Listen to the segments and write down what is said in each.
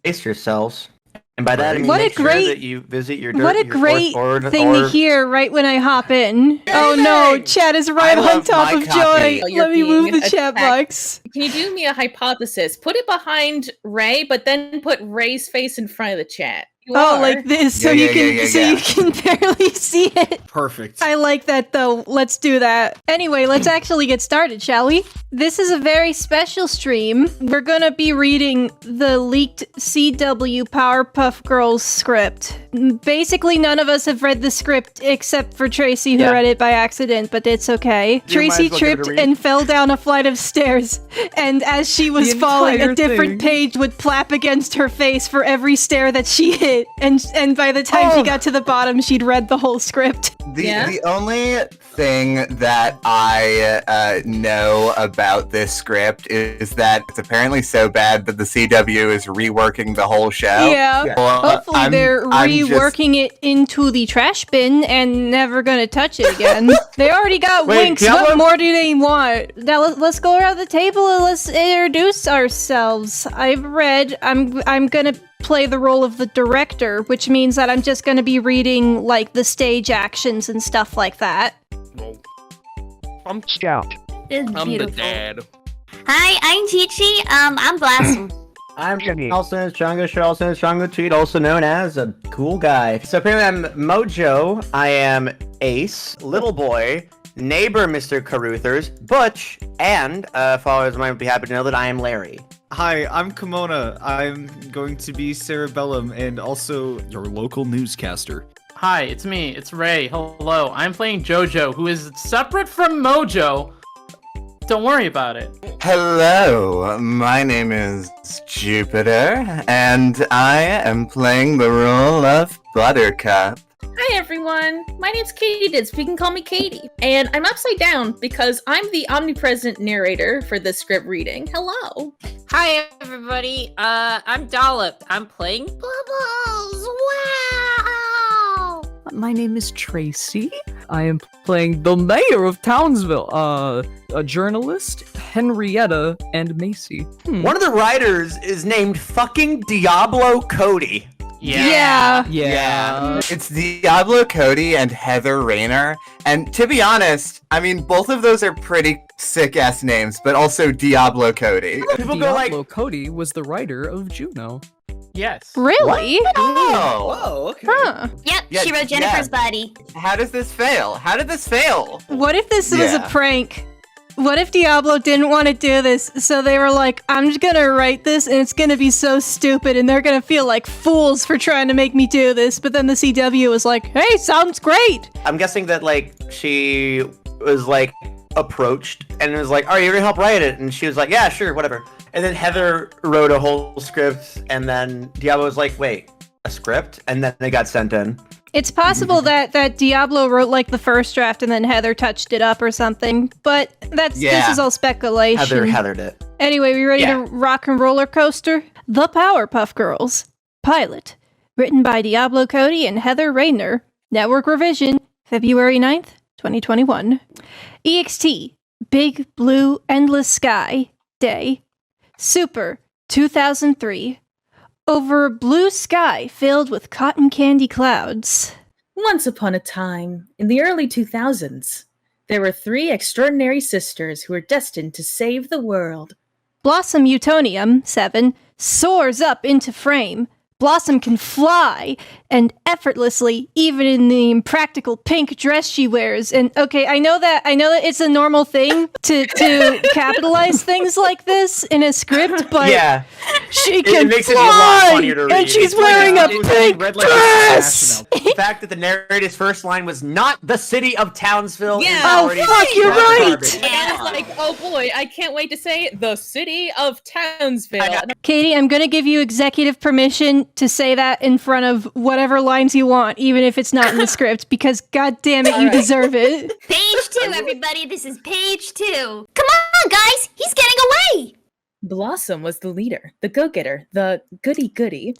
Pace yourselves. And by that, I mean What a make great- sure that you visit your What a great thing to hear right when I hop in. Oh no, chat is right I on love top my of copy. joy. Oh, you're Let me move being the chat attacked. box. Can you do me a hypothesis? Put it behind Ray, but then put Ray's face in front of the chat. You Oh, are. like this, so Yeah, you can barely see it. Perfect. I like that though. Let's do that. Anyway, let's actually get started, shall we? This is a very special stream. We're gonna be reading the leaked CW Powerpuff Girls script. Basically, none of us have read the script except for Tracy, who read it by accident, but it's okay. Tracy as well give it a tripped read. and fell down a flight of stairs, and as she was The falling, a entire different thing. page would plap against her face for every stair that she hit, and by the time she got to the bottom, she'd read the whole script. The only thing that I know about this script is that it's apparently so bad that the CW is reworking the whole show. Yeah. Well, Hopefully they're reworking it into the trash bin and never gonna touch it again. They already got Wait, winks. Diablo- What more do they want? Now let's go around the table and let's introduce ourselves. I've read. I'm gonna play the role of the director, which means that I'm just gonna be reading like the stage actions and stuff like that. I'm Scout. I'm the dad. Hi, I'm Chi-Chi. I'm Blossom. I'm Jenny. also known as Chunga, also known as Chunga Tweet, also known as a cool guy. So apparently I'm Mojo, I am Ace, Little Boy, Neighbor Mr. Caruthers, Butch, and followers might be happy to know that I am Larry. Hi, I'm Kimona. I'm going to be Cerebellum and also your local newscaster. Hi, it's me. It's Ray. Hello. I'm playing Jojo, who is separate from Mojo. Don't worry about it. Hello, my name is Jupiter, and I am playing the role of Buttercup. Hi everyone, my name's Katie Dids, but you can call me Katie. And I'm upside down because I'm the omnipresent narrator for this script reading. Hello. Hi everybody, I'm Dollop. I'm playing Bubbles. Wow! My name is Tracy. I am playing the mayor of Townsville, a journalist, Henrietta, and Macy. One of the writers is named fucking Diablo Cody. Yeah. It's Diablo Cody and Heather Rayner. And to be honest, I mean, both of those are pretty sick-ass names, but also Diablo Cody. People go like, Diablo Cody was the writer of Juno. Yes. Really? oh, Oh, okay. Huh. Yep, Yeah, she wrote Jennifer's yeah. body. how does this fail? How did this fail? What if this was a Yeah. prank? What if Diablo didn't want to do this, so they were like, I'm just gonna write this and it's gonna be so stupid and they're gonna feel like fools for trying to make me do this, but then the CW was like, hey, sounds great! I'm guessing that, like, she was, like, approached and was like, are you gonna help write it? And she was like, yeah, sure, whatever. And then Heather wrote a whole script, and then Diablo was like, wait, a script? And then they got sent in. It's possible that Diablo wrote like the first draft and then Heather touched it up or something, but this Yeah. is all speculation. Heathered it. Anyway, we ready Yeah. to rock and roller coaster? The Powerpuff Girls. Pilot. Written by Diablo Cody and Heather Rayner. Network revision. February 9th, 2021. EXT. Big Blue Endless Sky. Day. Super. 2003. Over a blue sky filled with cotton candy clouds. Once upon a time, in the early 2000s, there were 3 extraordinary sisters who were destined to save the world. Blossom Utonium, 7, soars up into frame. Blossom can fly, and effortlessly, even in the impractical pink dress she wears. And okay, I know that it's a normal thing to capitalize things like this in a script, but Yeah. she can makes it a lot fly, funnier to read. and she's It's like wearing a It's pink red like dress. The fact that the narrator's first line was not the city of Townsville. Yeah. is Oh, already fuck, you're garbage. right. And it's like, oh boy, I can't wait to say the city of Townsville. Katie, I'm gonna give you executive permission to say that in front of whatever lines you want, even if it's not in the script, because god damn it, you Alright. deserve it. Page 2, everybody. This is page 2. Come on, guys. He's getting away. Blossom was the leader, the go-getter, the goody-goody.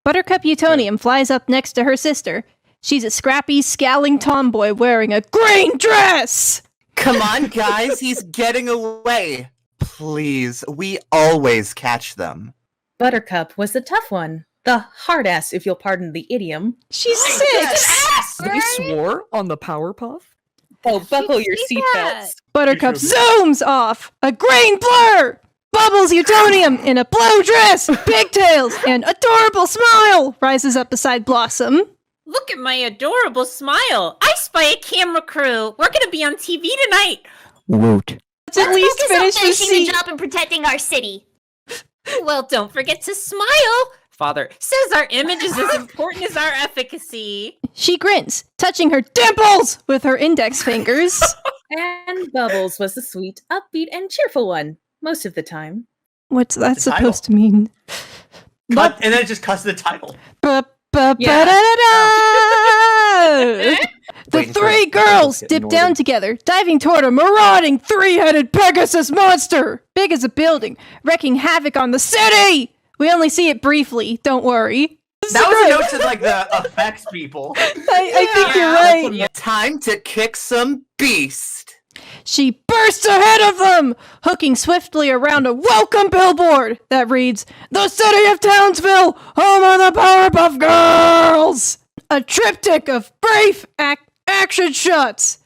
Buttercup Utonium flies up next to her sister. She's a scrappy, scowling tomboy wearing a green dress! Come on, guys, he's getting away. Please, we always catch them. Buttercup was the tough one. The hard ass, if you'll pardon the idiom. She's 6! They swore on the Powerpuff? Oh, buckle your see that? seatbelts. Buttercup zooms off. A green blur! Bubbles Utonium in a blue dress, pigtails, and adorable smile rises up beside Blossom. Look at my adorable smile. I spy a camera crew. We're gonna be on TV tonight. Woot. Let's at least Focus on finish the finishing the scene. job and protecting our city. Well, don't forget to smile. Father says our image is as important as our efficacy. She grins, touching her dimples with her index fingers. And Bubbles was the sweet, upbeat, and cheerful one, most of the time. What's that the title. supposed to mean? Cut, and then it just cuts the title. Yeah. The Waiting for three it. girls Getting dip ordered. down together, diving toward a marauding three-headed Pegasus monster, big as a building, wreaking havoc on the city. We only see it briefly. Don't worry. That was a note to like the effects people. I think you're right. Time to kick some beast. She bursts ahead of them, hooking swiftly around a welcome billboard that reads, "The City of Townsville, home of the Powerpuff Girls!" A triptych of brief action shots.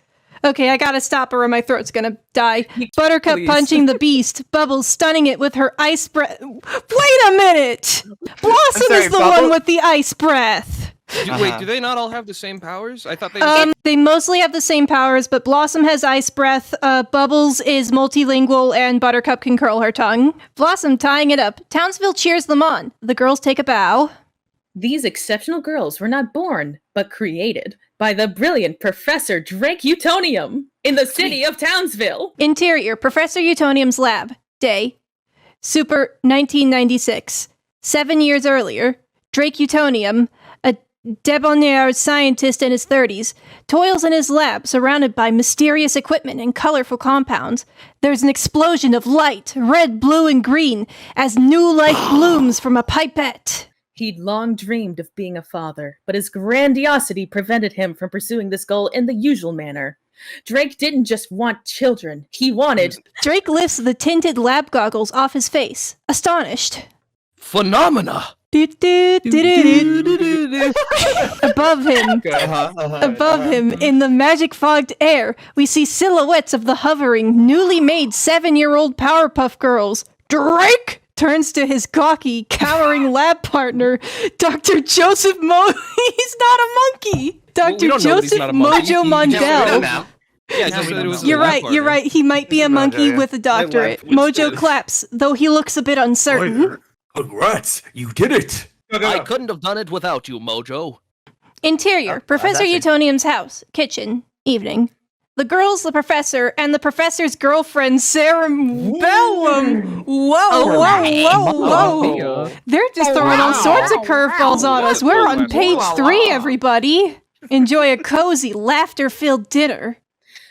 Okay, I gotta stop or my throat's gonna die. Buttercup Please. punching the beast, Bubbles stunning it with her ice breath. Wait a minute! Blossom sorry, is the Bubble- one with the ice breath. Wait, do they not all have the same powers? I thought they. They mostly have the same powers, but Blossom has ice breath, Bubbles is multilingual, and Buttercup can curl her tongue. Blossom tying it up. Townsville cheers them on. The girls take a bow. These exceptional girls were not born, but created by the brilliant Professor Drake Utonium in the city of Townsville. Interior, Professor Utonium's lab. Day. Super 1996. 7 years earlier, Drake Utonium, a debonair scientist in his 30s, toils in his lab surrounded by mysterious equipment and colorful compounds. There's an explosion of light, red, blue, and green, as new life blooms from a pipette. He'd long dreamed of being a father, but his grandiosity prevented him from pursuing this goal in the usual manner. Drake didn't just want children, he wanted... Drake lifts the tinted lab goggles off his face, astonished. Phenomena! Above him, above him, in the magic-fogged air, we see silhouettes of the hovering, newly made 7-year-old Powerpuff Girls. Drake turns to his gawky, cowering lab partner, Dr. Joseph He's not a monkey! Dr. we don't know that he's Joseph not a monkey. Mojo He- Mondale. now. Yeah, just said it was You're a lab right, you're partner. right. He might be a monkey Mojo, with a doctorate. lab was Mojo dead. claps, though he looks a bit uncertain. Congrats, you did it! I couldn't have done it without you, Mojo. Interior, Professor that's it. Utonium's house. Kitchen. Evening. The girls, the professor, and the professor's girlfriend, Sarah Bellum. Whoa, whoa. They're just throwing all sorts of curveballs on us. We're on page 3, everybody. Enjoy a cozy, laughter-filled dinner.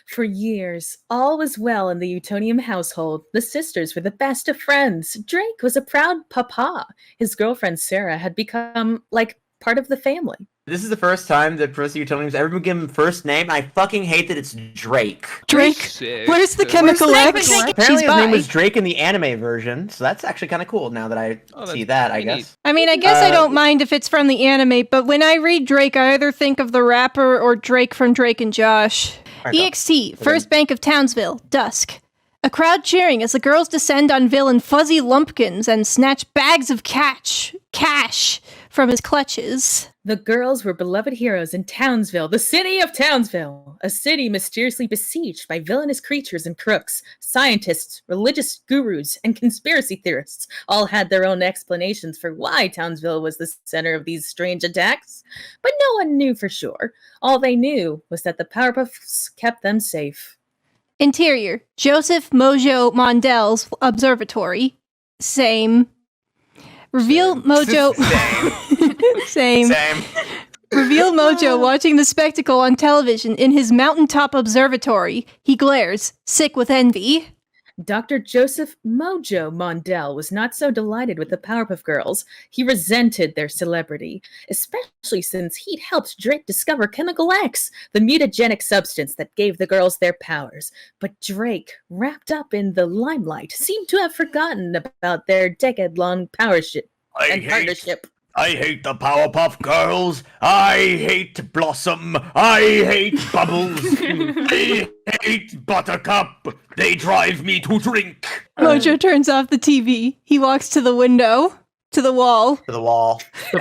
For years, all was well in the Utonium household. The sisters were the best of friends. Drake was a proud papa. His girlfriend Sarah had become, like, part of the family. This is the first time that Professor Utonium's ever been given first name. I fucking hate that it's Drake. Drake, Sick. where's the chemical Where's X? Drake? Apparently She's his name bi. was Drake in the anime version, so that's actually kind of cool now that I see that, I pretty guess. I mean, I guess I don't mind if it's from the anime, but when I read Drake, I either think of the rapper or Drake from Drake and Josh. Alright, EXT, First Bank of Townsville, dusk. A crowd cheering as the girls descend on villain Fuzzy Lumpkins and snatch bags of cash from his clutches. The girls were beloved heroes in Townsville, the city of Townsville, a city mysteriously besieged by villainous creatures and crooks. Scientists, religious gurus, and conspiracy theorists all had their own explanations for why Townsville was the center of these strange attacks, but no one knew for sure. All they knew was that the Powerpuffs kept them safe. Interior, Joseph Mojo Mondale's observatory. Same. Reveal Mojo... Same. Same. Reveal Mojo watching the spectacle on television in his mountaintop observatory. He glares, sick with envy. Dr. Joseph Mojo Mondale was not so delighted with the Powerpuff Girls. He resented their celebrity, especially since he'd helped Drake discover Chemical X, the mutagenic substance that gave the girls their powers. But Drake, wrapped up in the limelight, seemed to have forgotten about their decade-long and partnership. I hate the Powerpuff Girls. I hate Blossom. I hate Bubbles. I hate Buttercup. They drive me to drink. Mojo turns off the TV. He walks to the window, to the wall. To the wall. Oh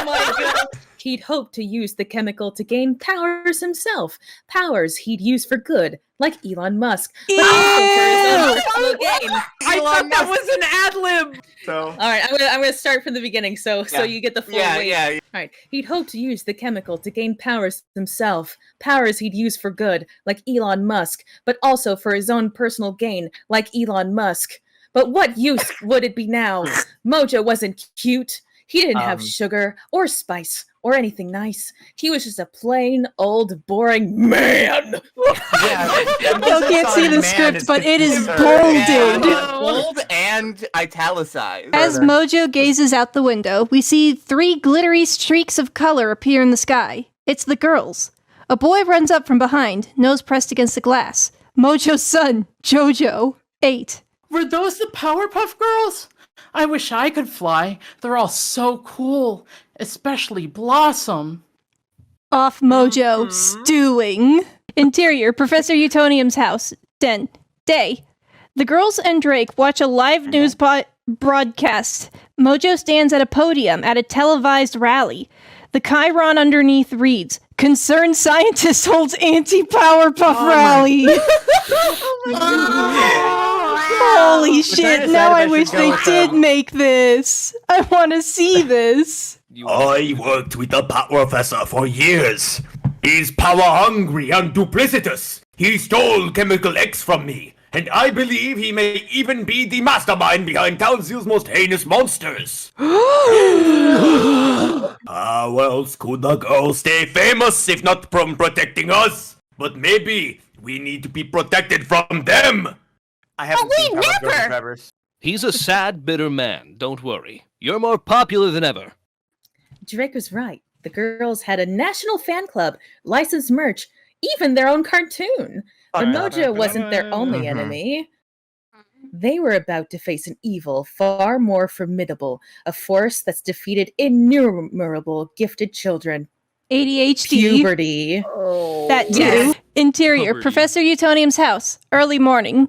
my god. He'd hoped to use the chemical to gain powers himself. Powers he'd use for good, like Elon Musk. But also for his own personal gain. I thought that was an ad lib. So. All right, I'm gonna start from the beginning, so you get the full weight. Yeah. All right, he'd hoped to use the chemical to gain powers himself, powers he'd use for good, like Elon Musk, but also for his own personal gain, like Elon Musk. But what use would it be now? Mojo wasn't cute. He didn't have sugar or spice or anything nice. He was just a plain old boring man. You can't see the script, but it is bolded. Bold and italicized. As Mojo gazes out the window, we see 3 glittery streaks of color appear in the sky. It's the girls. A boy runs up from behind, nose pressed against the glass. Mojo's son, Jojo, 8. Were those the Powerpuff Girls? I wish I could fly. They're all so cool, especially Blossom. Off Mojo, stewing. Interior, Professor Utonium's house. Day. The girls and Drake watch a live news broadcast. Mojo stands at a podium at a televised rally. The chyron underneath reads, "Concerned scientist holds anti-Powerpuff rally." Holy shit, now I wish they did make this. I want to see this. I worked with the Power Professor for years. He's power hungry and duplicitous. He stole Chemical X from me, and I believe he may even be the mastermind behind Townsville's most heinous monsters. How else could the girls stay famous if not from protecting us? But maybe we need to be protected from them. I haven't seen Powerpuff Girls forever. He's a sad, bitter man. Don't worry. You're more popular than ever. Drake was right. The girls had a national fan club, licensed merch, even their own cartoon. But Mojo wasn't their only enemy. They were about to face an evil far more formidable, a force that's defeated innumerable gifted children. ADHD. Puberty. That too. Yes. Interior, Puberty. Professor Utonium's house. Early morning.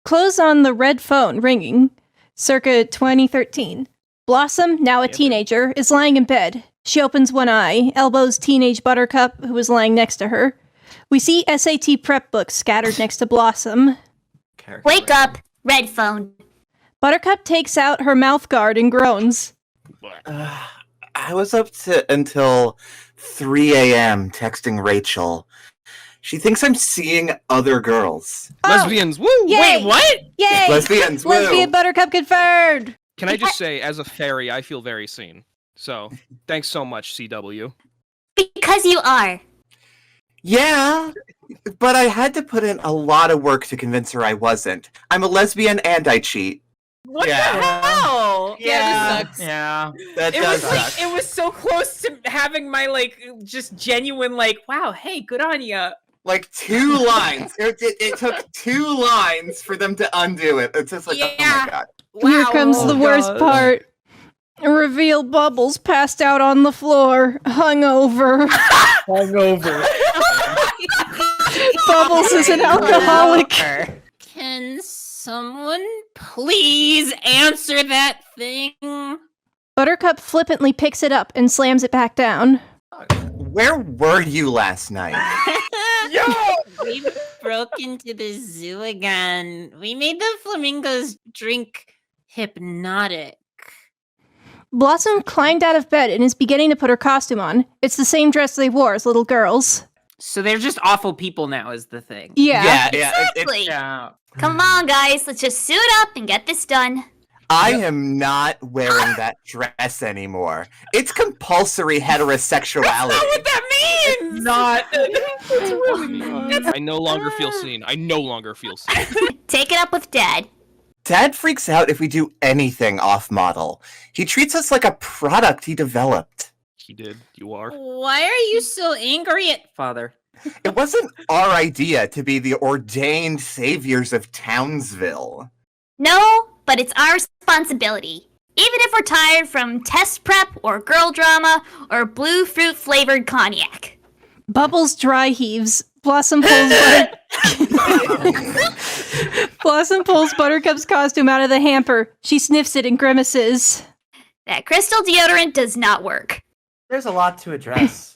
Close on the red phone ringing. Circa 2013. Blossom, now a teenager, is lying in bed. She opens one eye, elbows teenage Buttercup, who is lying next to her. We see SAT prep books scattered next to Blossom. Wake up, red phone. Buttercup takes out her mouth guard and groans. I was up until 3 a.m. texting Rachel. She thinks I'm seeing other girls. Lesbians, woo! Yay! Wait, what? Yay! Lesbians, woo! Lesbian Buttercup confirmed! Can I just say, as a fairy, I feel very seen. So, thanks so much, CW. Because you are. Yeah, but I had to put in a lot of work to convince her I wasn't. I'm a lesbian and I cheat. What the hell? Yeah, this sucks. Yeah. That It does was like suck. it was so close to having my just genuine wow, hey, good on ya. Like 2 lines. It took 2 lines for them to undo it. It's just like, oh my god. Wow. Here comes the worst God. part. Reveal Bubbles passed out on the floor, hungover. Bubbles is an alcoholic. Can someone please answer that thing? Buttercup flippantly picks it up and slams it back down. Where were you last night? We broke into the zoo again. We made the flamingos drink hypnotic. Blossom climbed out of bed and is beginning to put her costume on. It's the same dress they wore as little girls. So they're just awful people now, is the thing. Yeah. Exactly. Yeah. Come on, guys. Let's just suit up and get this done. I am not wearing that dress anymore. It's compulsory heterosexuality. What that means? Not. I no longer feel seen. I no longer feel seen. Take it up with Dad. Dad freaks out if we do anything off-model. He treats us like a product he developed. He did. You are. Why are you so angry at Father? It wasn't our idea to be the ordained saviors of Townsville. No, but it's our responsibility. Even if we're tired from test prep or girl drama or blue fruit flavored cognac. Bubbles dry heaves. Blossom pulls Buttercup's costume out of the hamper. She sniffs it and grimaces. That crystal deodorant does not work. There's a lot to address.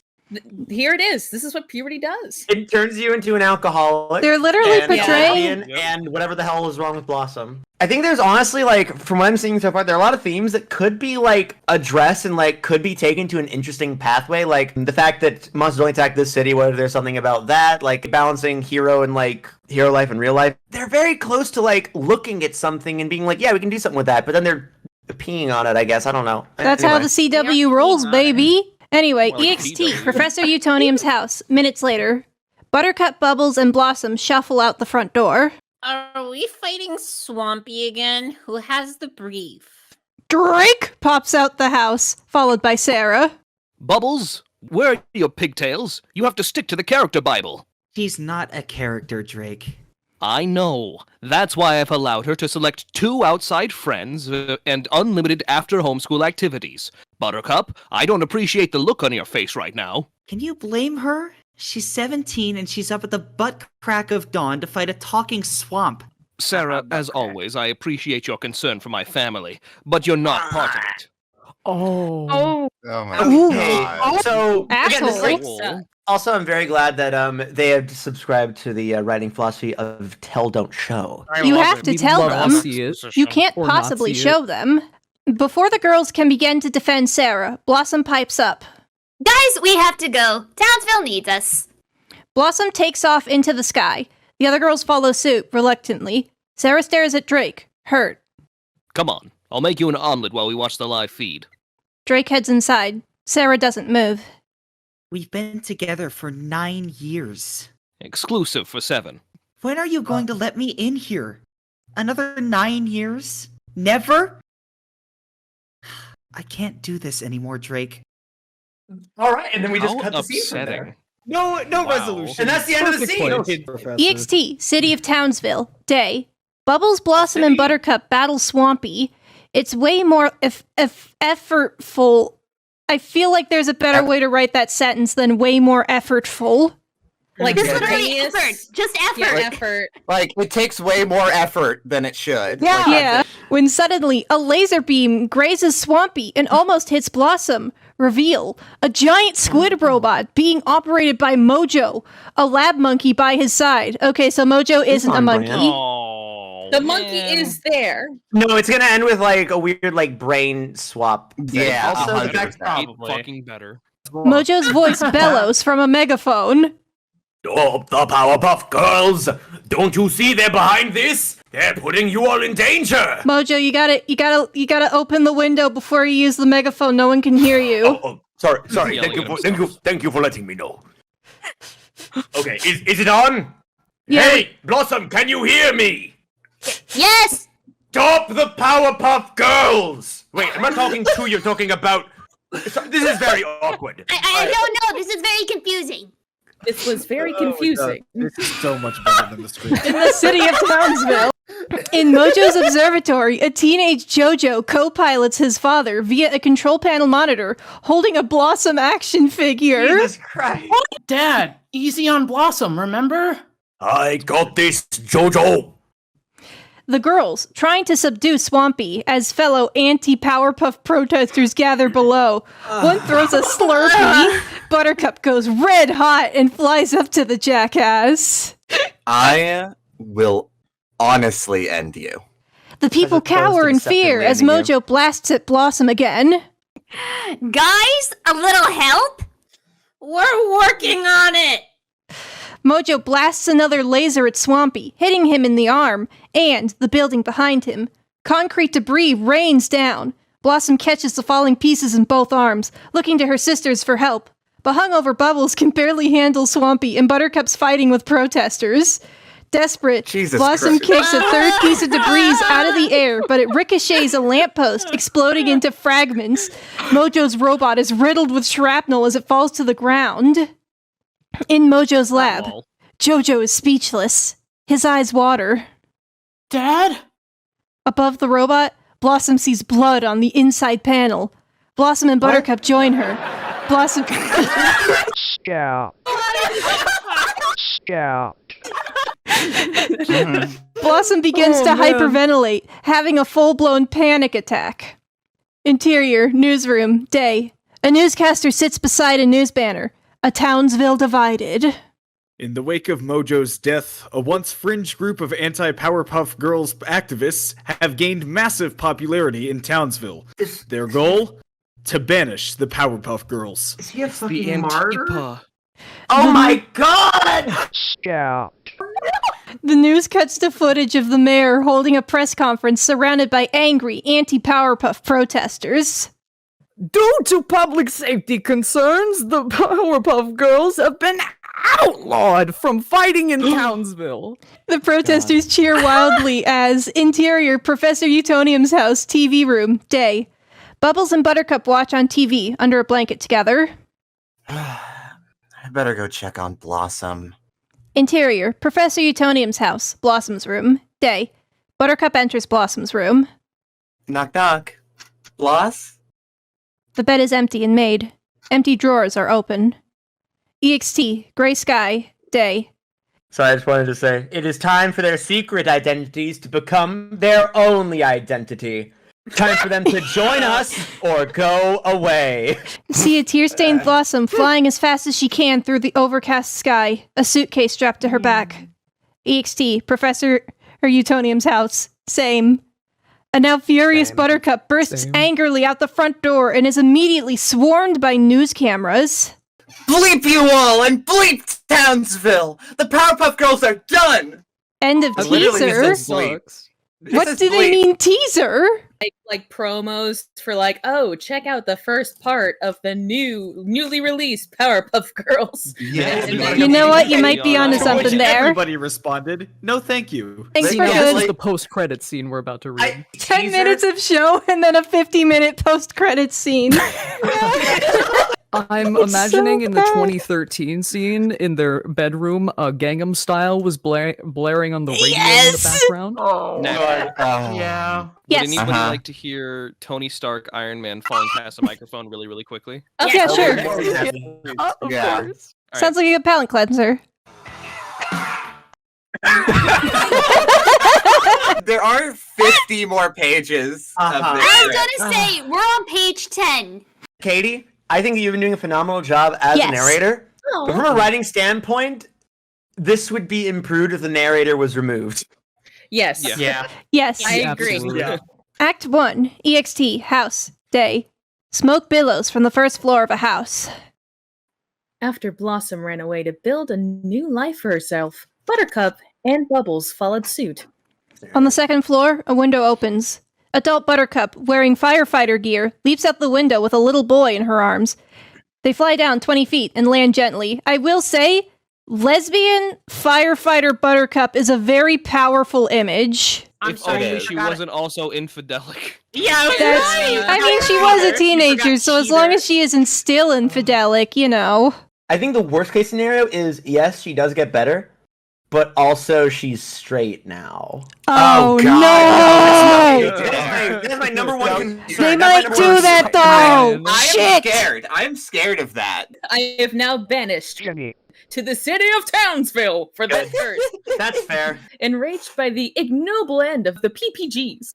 Here it is. This is what puberty does. It turns you into an alcoholic. They're literally and portraying- lesbian, and whatever the hell is wrong with Blossom. I think there's honestly, like, from what I'm seeing so far, there are a lot of themes that could be, like, addressed and, like, could be taken to an interesting pathway. Like, the fact that monsters only attack this city, whether there's something about that, like, balancing hero and, like, hero life and real life. They're very close to, like, looking at something and being like, yeah, we can do something with that, but then they're peeing on it, I guess. I don't know. That's Anyway. how the CW rolls, baby. Anyway, Well, like EXT, CW. Professor Utonium's house. Minutes later, Buttercup, Bubbles, and Blossom shuffle out the front door. Are we fighting Swampy again? Who has the brief? Drake pops out the house, followed by Sarah. Bubbles, where are your pigtails? You have to stick to the character Bible. She's not a character, Drake. I know. That's why I've allowed her to select 2 outside friends and unlimited after-homeschool activities. Buttercup, I don't appreciate the look on your face right now. Can you blame her? She's 17 and she's up at the butt crack of dawn to fight a talking swamp. Sarah, as always, I appreciate your concern for my family, but you're not part of it. Oh. Oh my Okay, god. so again, this is like, Asshole. also, I'm very glad that they have subscribed to the writing philosophy of tell, don't show. You have to We'd tell love to them. see it. You can't Or not possibly see show them. Before the girls can begin to defend Sarah, Blossom pipes up. Guys, we have to go. Townsville needs us. Blossom takes off into the sky. The other girls follow suit, reluctantly. Sarah stares at Drake, hurt. Come on, I'll make you an omelet while we watch the live feed. Drake heads inside. Sarah doesn't move. We've been together for 9 years. Exclusive for 7. When are you going to let me in here? Another 9 years? Never? I can't do this anymore, Drake. All right, and then we just How cut the scene from upsetting. there. No Wow. resolution. And that's the end of the Perfect scene. place. EXT, City of Townsville, day. Bubbles, Blossom, and Buttercup battle Swampy. It's way more effortful. I feel like there's a better way to write that sentence than way more effortful. Like Just literally strenuous- effort. Just effort. Yeah, effort. Like, it takes way more effort than it should. Yeah. Like, Yeah, when suddenly a laser beam grazes Swampy and almost hits Blossom. Reveal, a giant squid robot being operated by Mojo, a lab monkey by his side. Okay, so Mojo isn't a on monkey. brand. Oh, The monkey is there. No, it's gonna end with like a weird like brain swap. thing. Yeah, Also, the 100%. fact fucking better. Mojo's voice bellows from a megaphone. Stop the Powerpuff Girls! Don't you see they're behind this? They're putting you all in danger! Mojo, you gotta open the window before you use the megaphone. No one can hear you. Oh, sorry. Yelling Thank you for letting me know. Okay, is it on? Yeah. Hey, Blossom, can you hear me? Yes. Stop the Powerpuff Girls! Wait, I'm not talking to you, talking about... This is very awkward. I don't know. This is very confusing. This was very confusing. This is so much better than the script. In the city of Townsville. In Mojo's observatory, a teenage JoJo co-pilots his father via a control panel monitor, holding a Blossom action figure. Jesus Christ. Dad, easy on Blossom, remember? I got this, Jojo. The girls, trying to subdue Swampy as fellow anti-Powerpuff protesters gather below. One throws a Slurpee. Buttercup goes red hot and flies up to the jackass. I will honestly end you. The people As opposed cower to in accepting fear as landing you. Mojo blasts at Blossom again. Guys, a little help? We're working on it! Mojo blasts another laser at Swampy, hitting him in the arm and the building behind him. Concrete debris rains down. Blossom catches the falling pieces in both arms, looking to her sisters for help. But hungover Bubbles can barely handle Swampy, and Buttercup's fighting with protesters. Desperate, Jesus Blossom Christ. kicks a third piece of debris out of the air, but it ricochets a lamppost, exploding into fragments. Mojo's robot is riddled with shrapnel as it falls to the ground. In Mojo's lab, Jojo is speechless. His eyes water. Dad? Above the robot, Blossom sees blood on the inside panel. Blossom and Buttercup join her. Blossom... Scout. Scout. Blossom begins to hyperventilate, having a full-blown panic attack. Interior, newsroom, day. A newscaster sits beside a news banner. A Townsville divided. In the wake of Mojo's death, a once fringe group of anti-Powerpuff Girls activists have gained massive popularity in Townsville. Their goal? To banish the Powerpuff Girls. Is he a The fucking martyr? Antifa. Oh my god! Scout. The news cuts to footage of the mayor holding a press conference surrounded by angry anti-Powerpuff protesters. Due to public safety concerns, the Powerpuff Girls have been outlawed from fighting in Townsville. The protesters cheer wildly as interior Professor Utonium's house, TV room, day. Bubbles and Buttercup watch on TV under a blanket together. I better go check on Blossom. Interior Professor Utonium's house, Blossom's room, day. Buttercup enters Blossom's room. Knock knock. Bloss? The bed is empty and made. Empty drawers are open. EXT, gray sky, day. So I just wanted to say, it is time for their secret identities to become their only identity. Time for them to join us or go away. See a tear-stained Blossom flying as fast as she can through the overcast sky, a suitcase strapped to her back. EXT, Professor Utonium's house, same. A now furious Buttercup bursts angrily out the front door and is immediately swarmed by news cameras. Bleep you all and bleep Townsville! The Powerpuff Girls are done! End of teaser. What do they mean teaser? Like promos for oh, check out the first part of the newly released Powerpuff Girls. Yeah. You know what? You might be onto something there. Everybody responded, no thank you. Thanks for This good. is the post-credit scene we're about to read. 10 minutes of show and then a 50-minute post-credit scene. I'm It's imagining so in the bad. 2013 scene in their bedroom, Gangnam Style was blaring on the radio in the background. Oh, Now, yeah. would Yes. anybody like to hear Tony Stark Iron Man falling past a microphone really, really quickly? Yeah, sure. Of Yeah. course. Sounds like a good palate cleanser. There are 50 more pages of this. I was script. gonna say, we're on page 10. Katie, I think you've been doing a phenomenal job as Yes. a narrator. Oh. But from a writing standpoint, this would be improved if the narrator was removed. Yes. Yeah. Yeah. Yes. I agree. Absolutely. Yeah. Act 1, EXT, house, day. Smoke billows from the first floor of a house. After Blossom ran away to build a new life for herself, Buttercup and Bubbles followed suit. On the second floor, a window opens. Adult Buttercup, wearing firefighter gear, leaps out the window with a little boy in her arms. They fly down 20 feet and land gently. I will say, lesbian firefighter Buttercup is a very powerful image. If only she wasn't also infidelic. Yeah, I was That's, right. I mean, she was a teenager, so as long as she isn't still infidelic, you know. I think the worst case scenario is, yes, she does get better, but also she's straight now. Oh, God. no! That's my number one concern. They That's my might number do one that, though! I am Shit! scared. I'm scared of that. I have now banished to the city of Townsville for the curse. That's fair. Enraged by the ignoble end of the PPGs,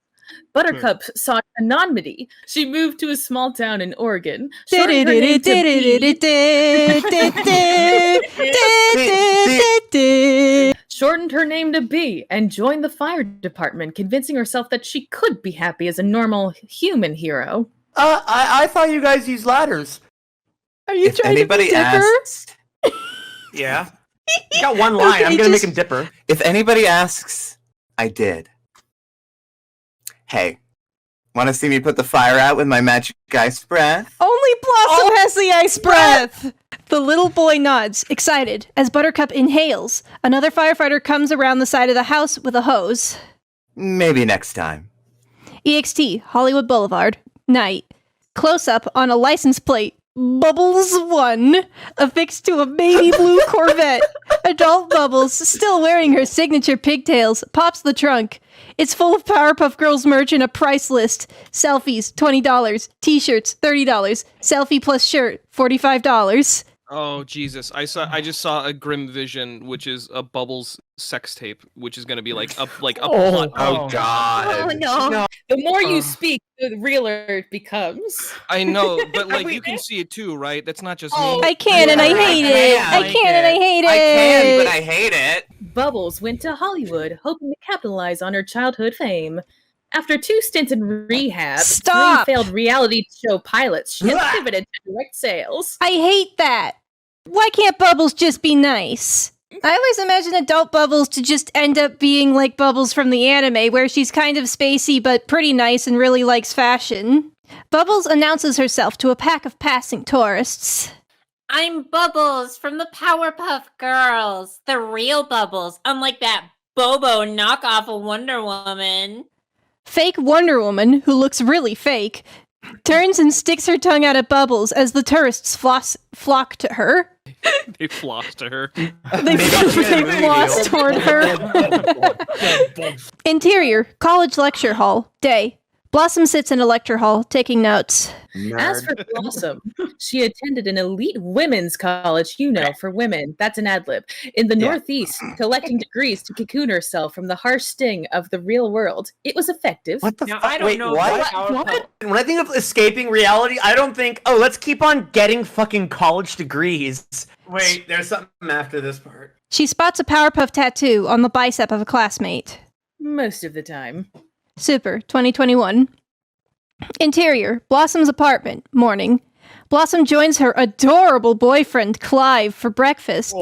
Buttercup sought anonymity. She moved to a small town in Oregon. shortened her name to B, shortened her name to B, and joined the fire department, convincing herself that she could be happy as a normal human hero. I thought you guys used ladders. Are you If trying to be anybody Dipper? asks, Yeah. You got one line. Okay, I'm gonna make just- him Dipper. if anybody asks, I did. Hey, want to see me put the fire out with my magic ice breath? Only Blossom has the ice breath! The little boy nods, excited, as Buttercup inhales. Another firefighter comes around the side of the house with a hose. Maybe next time. EXT, Hollywood Boulevard, night. Close up on a license plate. Bubbles 1, affixed to a baby blue Corvette. Adult Bubbles, still wearing her signature pigtails, pops the trunk. It's full of Powerpuff Girls merch and a price list. Selfies, $20. T-shirts, $30. Selfie plus shirt, $45. Oh Jesus! I just saw a grim vision, which is a Bubbles sex tape, which is gonna be like a plot. Oh God! Oh no. The more you speak, the realer it becomes. I know, but like you can see it too, right? That's not just me. I can and I hate it. I can and I hate it. I can, but I hate it. Bubbles went to Hollywood, hoping to capitalize on her childhood fame. After 2 stints in rehab, Stop. 3 failed reality show pilots, she has pivoted to direct sales. I hate that. Why can't Bubbles just be nice? I always imagine adult Bubbles to just end up being like Bubbles from the anime, where she's kind of spacey but pretty nice and really likes fashion. Bubbles announces herself to a pack of passing tourists. I'm Bubbles from the Powerpuff Girls. The real Bubbles, unlike that Bobo knockoff of Wonder Woman. Fake Wonder Woman, who looks really fake, turns and sticks her tongue out at Bubbles as the tourists flock to her. They floss to her. They floss toward her. Interior, college lecture hall, day. Blossom sits in a lecture hall, taking notes. As for Blossom, she attended an elite women's college, for women. That's an ad lib. In the Northeast, collecting degrees to cocoon herself from the harsh sting of the real world. It was effective. What the Now, fuck? I don't Wait, know what? what? When I think of escaping reality, I don't think, oh, let's keep on getting fucking college degrees. Wait, there's something after this part. She spots a Powerpuff tattoo on the bicep of a classmate. Most of the time. Super, 2021. Interior, Blossom's apartment, morning. Blossom joins her adorable boyfriend, Clive, for breakfast.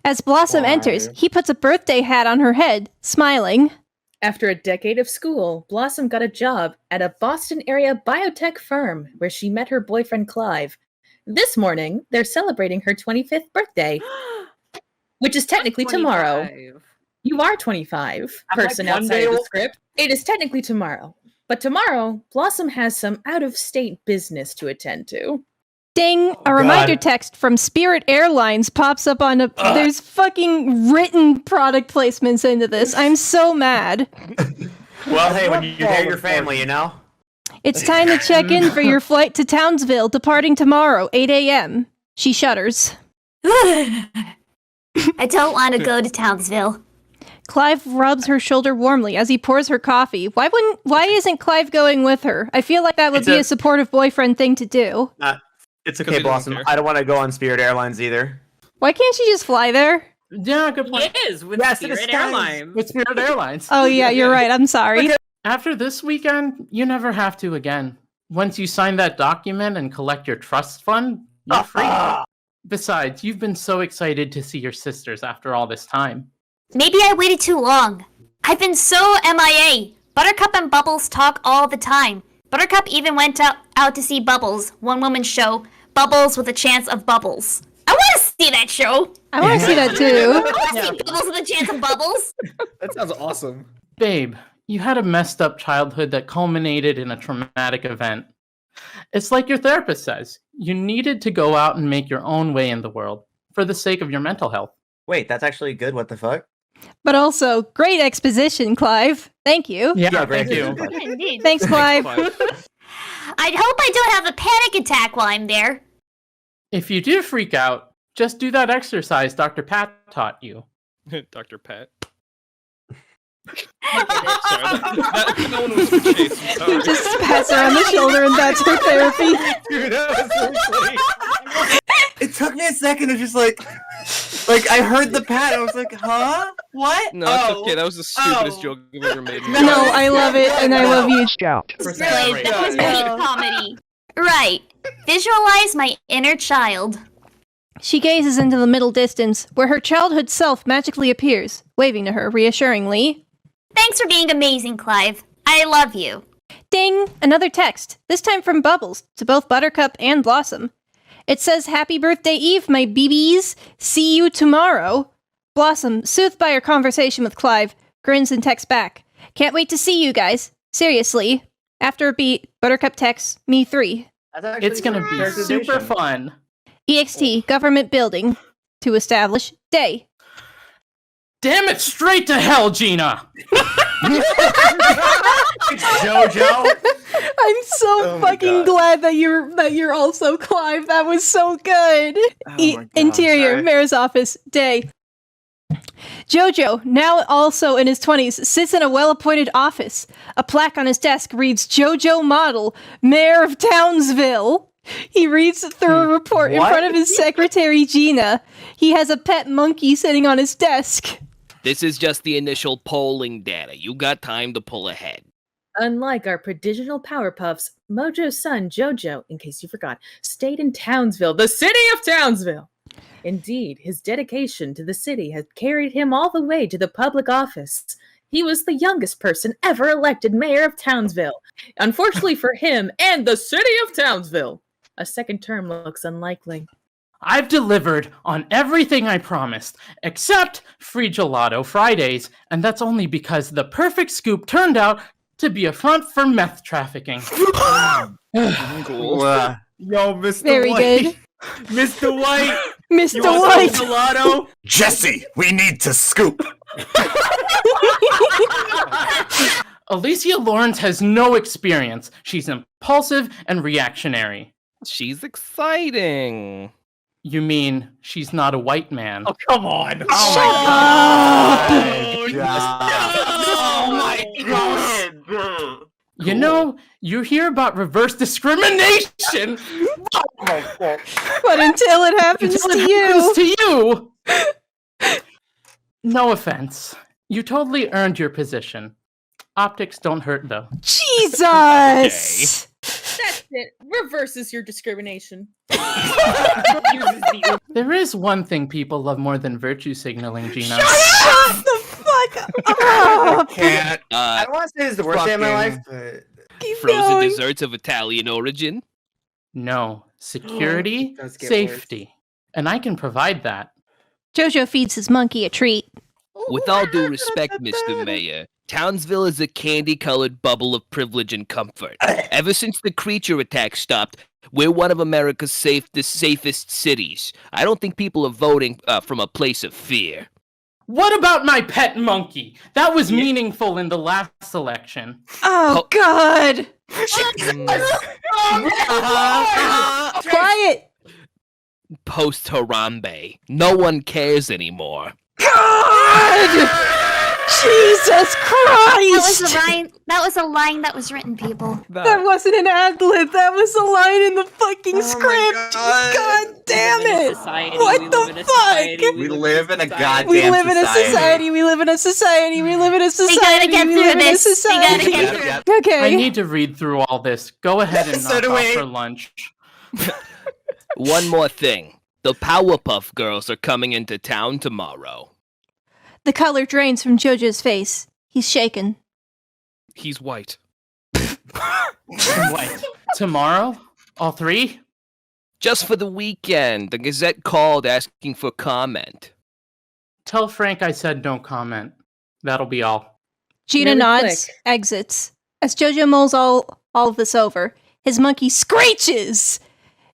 As Blossom enters, he puts a birthday hat on her head, smiling. After a decade of school, Blossom got a job at a Boston area biotech firm where she met her boyfriend, Clive. This morning, they're celebrating her 25th birthday, which is technically tomorrow. You are 25, person outside of the script. It is technically tomorrow. But tomorrow, Blossom has some out-of-state business to attend to. Ding! A reminder text from Spirit Airlines pops up on a... There's fucking written product placements into this. I'm so mad. Well, hey, when you hear your family, you know? It's time to check in for your flight to Townsville, departing tomorrow, 8 a.m. She shudders. I don't want to go to Townsville. Clive rubs her shoulder warmly as he pours her coffee. Why isn't Clive going with her? I feel like that would be a supportive boyfriend thing to do. It's okay, Blossom. I don't want to go on Spirit Airlines either. Why can't she just fly there? Yeah, good point. It is with Spirit Airlines. With Spirit Airlines. Oh yeah, you're right. I'm sorry. After this weekend, you never have to again. Once you sign that document and collect your trust fund, you're free. Besides, you've been so excited to see your sisters after all this time. Maybe I waited too long. I've been so MIA. Buttercup and Bubbles talk all the time. Buttercup even went out to see Bubbles, one-woman show, Bubbles with a Chance of Bubbles. I want to see that show. I want to see that too. I want to see Bubbles with a Chance of Bubbles. That sounds awesome. Babe, you had a messed up childhood that culminated in a traumatic event. It's like your therapist says, you needed to go out and make your own way in the world for the sake of your mental health. Wait, that's actually good. What the fuck? But also, great exposition, Clive. Thank you. Yeah, thank you. Indeed. Thanks, Clive. I hope I don't have a panic attack while I'm there. If you do freak out, just do that exercise Dr. Pat taught you. Dr. Pat. No one was for Chase. I'm sorry. Just pass her on the shoulder and that's her therapy. Dude, that was so funny. It took me a second to just like I heard the pat. I was like, huh? What? No, it's okay. That was the stupidest joke I've ever made. No, I love it and I love you. Slave, that was great comedy. Right. Visualize my inner child. She gazes into the middle distance, where her childhood self magically appears, waving to her reassuringly. Thanks for being amazing, Clive. I love you. Ding! Another text, this time from Bubbles, to both Buttercup and Blossom. It says, Happy birthday eve, my BBs. See you tomorrow. Blossom, soothed by her conversation with Clive, grins and texts back. Can't wait to see you guys. Seriously. After a beat, Buttercup texts, me 3. It's gonna be super fun. EXT, government building. To establish day. Damn it, straight to hell, Gina! JoJo. I'm so fucking glad that you're also Clive. That was so good. my God, Interior, sorry. mayor's office, day. Jojo, now also in his 20s, sits in a well-appointed office. A plaque on his desk reads Jojo Model, Mayor of Townsville. He reads through a report in front of his secretary, Gina. He has a pet monkey sitting on his desk. This is just the initial polling data. You got time to pull ahead. Unlike our prodigal Powerpuffs, Mojo's son, Jojo, in case you forgot, stayed in Townsville, the city of Townsville. Indeed, his dedication to the city had carried him all the way to the public office. He was the youngest person ever elected mayor of Townsville. Unfortunately for him and the city of Townsville, a second term looks unlikely. I've delivered on everything I promised, except free gelato Fridays, and that's only because the perfect scoop turned out to be a front for meth trafficking. Cool. Yo, Mr. Very White. good. Mr. White. Mr. You want White. some gelato? Jesse, we need to scoop. Alicia Lawrence has no experience. She's impulsive and reactionary. She's exciting. You mean she's not a white man? Oh, come on. Shut up! Oh my god. You know, you hear about reverse discrimination, But until it happens until to it happens you. to you. No offense. You totally earned your position. Optics don't hurt, though. Jesus! That's it. Reverses your discrimination. There is one thing people love more than virtue signaling, Gina. Shut the fuck up! Can't. I don't want to say this is the worst day of my life, but Keep Frozen going. desserts of Italian origin. No. Security, It does get safety. And I can provide that. Jojo feeds his monkey a treat. With all due respect, Mr. Mayor, Townsville is a candy-colored bubble of privilege and comfort. Ever since the creature attack stopped, we're one of America's safest cities. I don't think people are voting from a place of fear. What about my pet monkey? That was meaningful in the last election. Oh, God! Quiet! Post Harambe. No one cares anymore. God! Jesus Christ! That was a line that was written, people. That wasn't an ad lib. That was a line in the fucking script. God damn it! What the fuck? We live in a goddamn We live in a society. We live in a society. We live in a society. gotta get we through live in a this. We gotta society. get through Yep. Okay. I need to read through all this. Go ahead and So knock do off we. for lunch. One more thing. The Powerpuff Girls are coming into town tomorrow. The color drains from Jojo's face. He's shaken. He's white. Wait, tomorrow? All three? Just for the weekend. The Gazette called asking for comment. Tell Frank I said no comment. That'll be all. Gina Really nods, quick. exits. As Jojo mulls all of this over, his monkey screeches!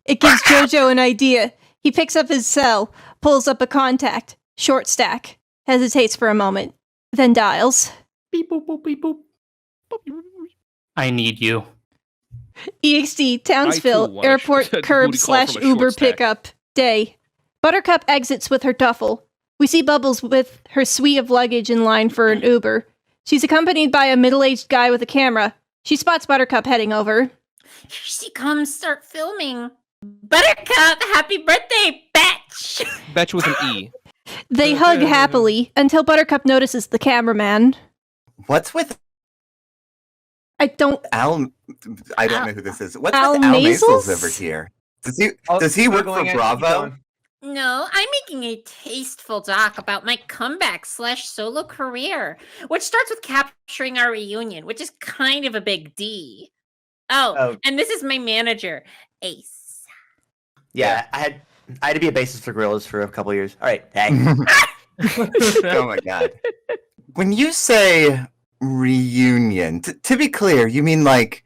It gives Jojo an idea. He picks up his cell, pulls up a contact, short stack, hesitates for a moment, then dials. Beep boop boop beep boop. I need you. EXD, Townsville, want a Airport booty curb call slash from a Uber short stack. pickup, day. Buttercup exits with her duffel. We see Bubbles with her suite of luggage in line for an Uber. She's accompanied by a middle-aged guy with a camera. She spots Buttercup heading over. Here she comes, start filming. Buttercup, happy birthday, bitch! Betch with an E. They hug happily until Buttercup notices the cameraman. What's with I don't... Al? I don't know who this is. What's Al with Al Maisels? Maisels over here? Does he work for Bravo? No, I'm making a tasteful doc about my comeback / solo career, which starts with capturing our reunion, which is kind of a big D. Oh, and this is my manager, Ace. Yeah, I had to be a bassist for Gorillaz for a couple years. All right, hey. Oh my god. When you say reunion, to be clear, you mean like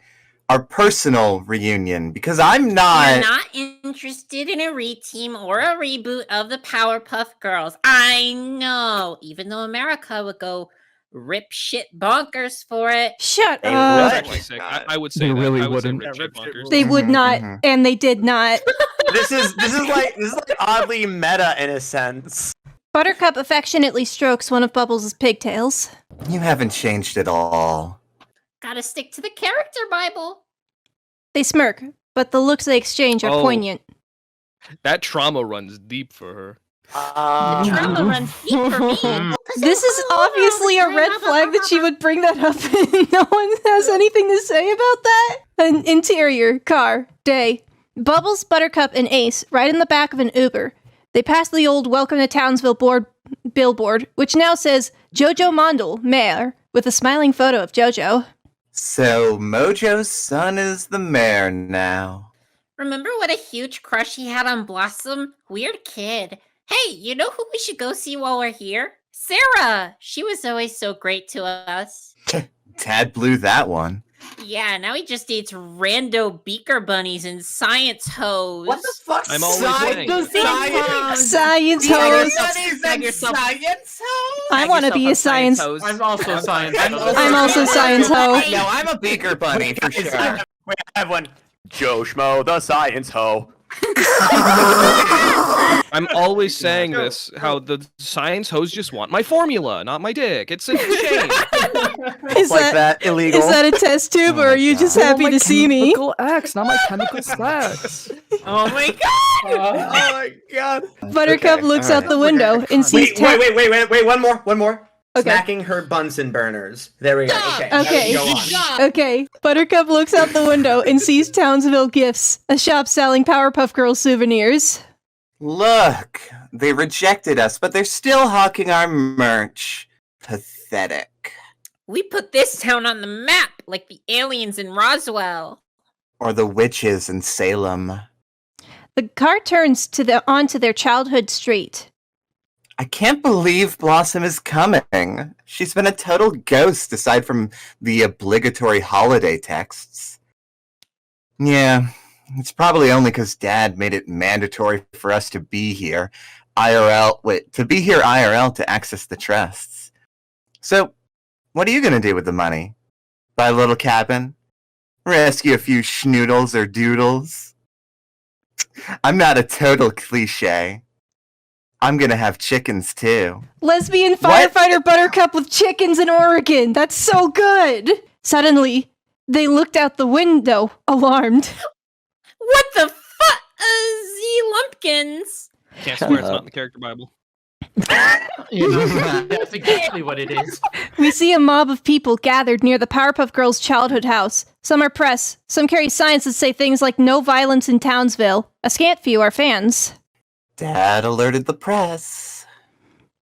Our personal reunion, because I'm not. You're not interested in a reteam or a reboot of the Powerpuff Girls. I know, even though America would go rip shit bonkers for it. Shut They up. would. Actually sick. I would say They that. really I would say wouldn't. rip Yeah, shit rip shit bunkers. rules. They would not, Mhm. and they did not. This is like oddly meta in a sense. Buttercup affectionately strokes one of Bubbles' pigtails. You haven't changed at all. Gotta stick to the character Bible. They smirk, but the looks they exchange are Oh. poignant. That trauma runs deep for her. Trauma runs deep for me. This is obviously a red flag that she would bring that up and no one has anything to say about that. An interior, car, day. Bubbles, Buttercup, and Ace ride in the back of an Uber. They pass the old Welcome to Townsville billboard, which now says Jojo Mondel, Mayor, with a smiling photo of Jojo. So Mojo's son is the mayor now. Remember what a huge crush he had on Blossom? Weird kid. Hey, you know who we should go see while we're here? Sarah! She was always so great to us. Dad blew that one. Yeah, now he just eats rando beaker bunnies and science hose. What the fuck? I'm always saying. Science hose. Science hose? I want to be a science. I'm also science. I'm also science hoe. No, I'm a beaker bunny for sure. Wait, I have one. Joe Schmo, the science hoe. I'm always saying this, how the science hoes just want my formula, not my dick. It's a shame. Is Like that illegal. Is that a test tube, or are you just happy to see me? Chemical X, not my chemical stacks. Oh my god! Oh my god. Buttercup Okay, looks alright. out the window and sees Wait, one more. Okay. Smacking her Bunsen burners. There we go. Okay. Okay. Go on. Okay, Buttercup looks out the window and sees Townsville Gifts, a shop selling Powerpuff Girls souvenirs. Look, they rejected us, but they're still hawking our merch. Pathetic. We put this town on the map, like the aliens in Roswell. Or the witches in Salem. The car turns onto their childhood street. I can't believe Blossom is coming. She's been a total ghost aside from the obligatory holiday texts. Yeah, it's probably only because Dad made it mandatory for us to be here IRL to access the trusts. So, what are you gonna do with the money? Buy a little cabin? Rescue a few schnoodles or doodles? I'm not a total cliche. I'm gonna have chickens too. Lesbian What? firefighter Buttercup with chickens in Oregon. That's so good. Suddenly, they looked out the window, alarmed. What the fuck? Z Lumpkins. Can't swear it's not in the character Bible. That's exactly what it is. We see a mob of people gathered near the Powerpuff Girls' childhood house. Some are press, some carry signs that say things like no violence in Townsville. A scant few are fans. Dad alerted the press.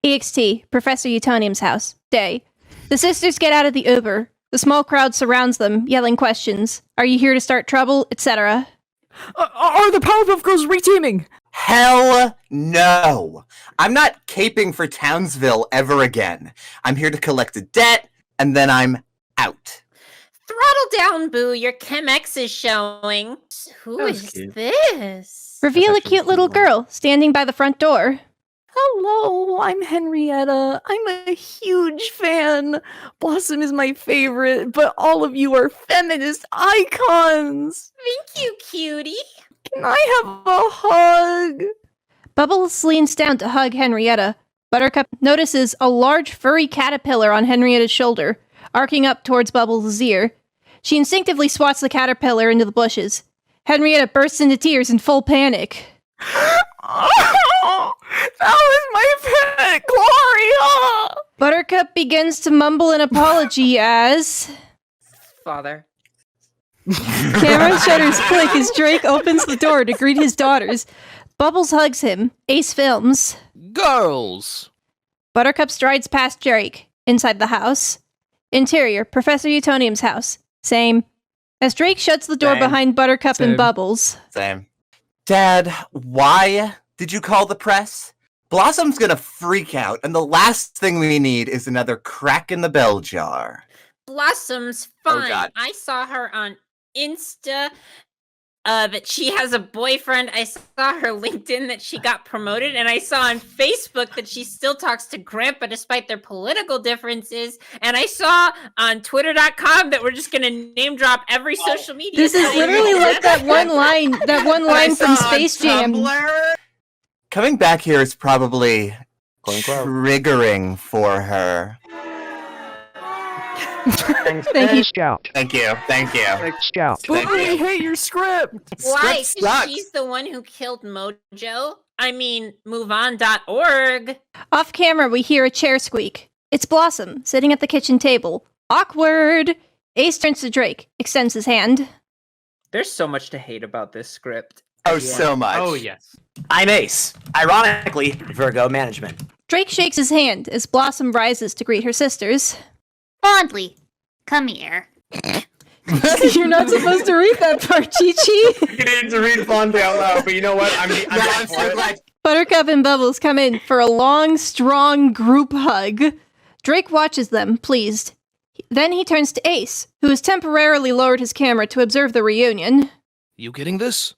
EXT, Professor Utonium's house. Day. The sisters get out of the Uber. The small crowd surrounds them, yelling questions. Are you here to start trouble, etc.? Are the Powerpuff Girls reteaming? Hell no! I'm not caping for Townsville ever again. I'm here to collect a debt, and then I'm out. Throttle down, Boo. Your Chemex is showing. Who is this? Reveal a cute little girl standing by the front door. Hello, I'm Henrietta. I'm a huge fan. Blossom is my favorite, but all of you are feminist icons. Thank you, cutie. Can I have a hug? Bubbles leans down to hug Henrietta. Buttercup notices a large furry caterpillar on Henrietta's shoulder, arcing up towards Bubbles' ear. She instinctively swats the caterpillar into the bushes. Henrietta bursts into tears in full panic. Oh, that was my pet, Gloria! Buttercup begins to mumble an apology as... Father. Camera shutters click as Drake opens the door to greet his daughters. Bubbles hugs him. Ace films. Girls! Buttercup strides past Drake, inside the house. Interior, Professor Utonium's house. Same. As Drake shuts the door Same. behind Buttercup and Same. Bubbles. Same. Dad, why did you call the press? Blossom's gonna freak out, and the last thing we need is another crack in the bell jar. Blossom's Oh, fine. God. I saw her on Insta that she has a boyfriend. I saw her LinkedIn that she got promoted, and I saw on Facebook that she still talks to Grandpa despite their political differences. And I saw on Twitter.com that we're just gonna name drop every social media. This is site. literally like that one line from Space Jam. Coming back here is probably triggering for her. Thank you. Thank you. But I hate your script. Why? Script 'Cause sucks. she's the one who killed Mojo. I mean, moveon.org. Off camera, we hear a chair squeak. It's Blossom, sitting at the kitchen table. Awkward! Ace turns to Drake, extends his hand. There's so much to hate about this script. Oh, so much. Oh, yes. I'm Ace. Ironically, Virgo management. Drake shakes his hand as Blossom rises to greet her sisters. Fondly. Come here. You're not supposed to read that part, Chi-Chi. You need to read fondly out loud, but you know what? I'm so glad. Buttercup and Bubbles come in for a long, strong group hug. Drake watches them, pleased. Then he turns to Ace, who has temporarily lowered his camera to observe the reunion. You getting this?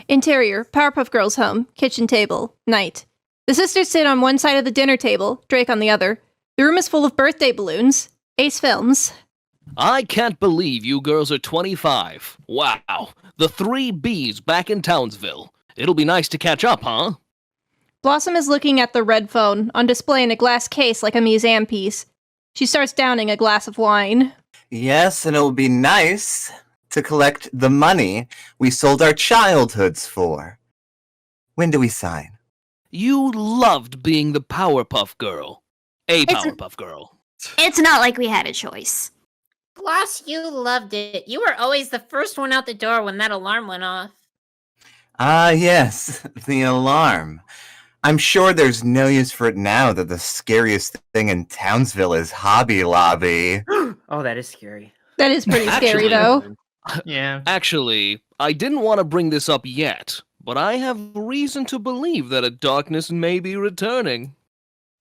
Interior, Powerpuff Girls home, kitchen table, night. The sisters sit on one side of the dinner table, Drake on the other. The room is full of birthday balloons. Ace films. I can't believe you girls are 25. Wow. The 3 Bs back in Townsville. It'll be nice to catch up, huh? Blossom is looking at the red phone, on display in a glass case like a museum piece. She starts downing a glass of wine. Yes, and it will be nice to collect the money we sold our childhoods for. When do we sign? You loved being the Powerpuff Girl. A It's- Powerpuff Girl. It's not like we had a choice. Gloss, you loved it. You were always the first one out the door when that alarm went off. Ah, yes, the alarm. I'm sure there's no use for it now that the scariest thing in Townsville is Hobby Lobby. Oh, that is scary. That is pretty scary, Actually- though. Yeah. Actually, I didn't want to bring this up yet, but I have reason to believe that a darkness may be returning.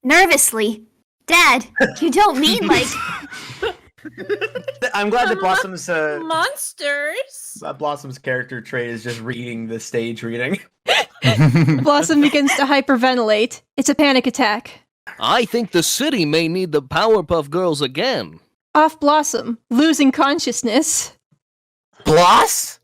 Nervously. Dad, you don't mean like... I'm glad that Blossom's Monsters. character trait is just reading the stage reading. Blossom begins to hyperventilate. It's a panic attack. I think the city may need the Powerpuff Girls again. Off Blossom, losing consciousness. Bloss?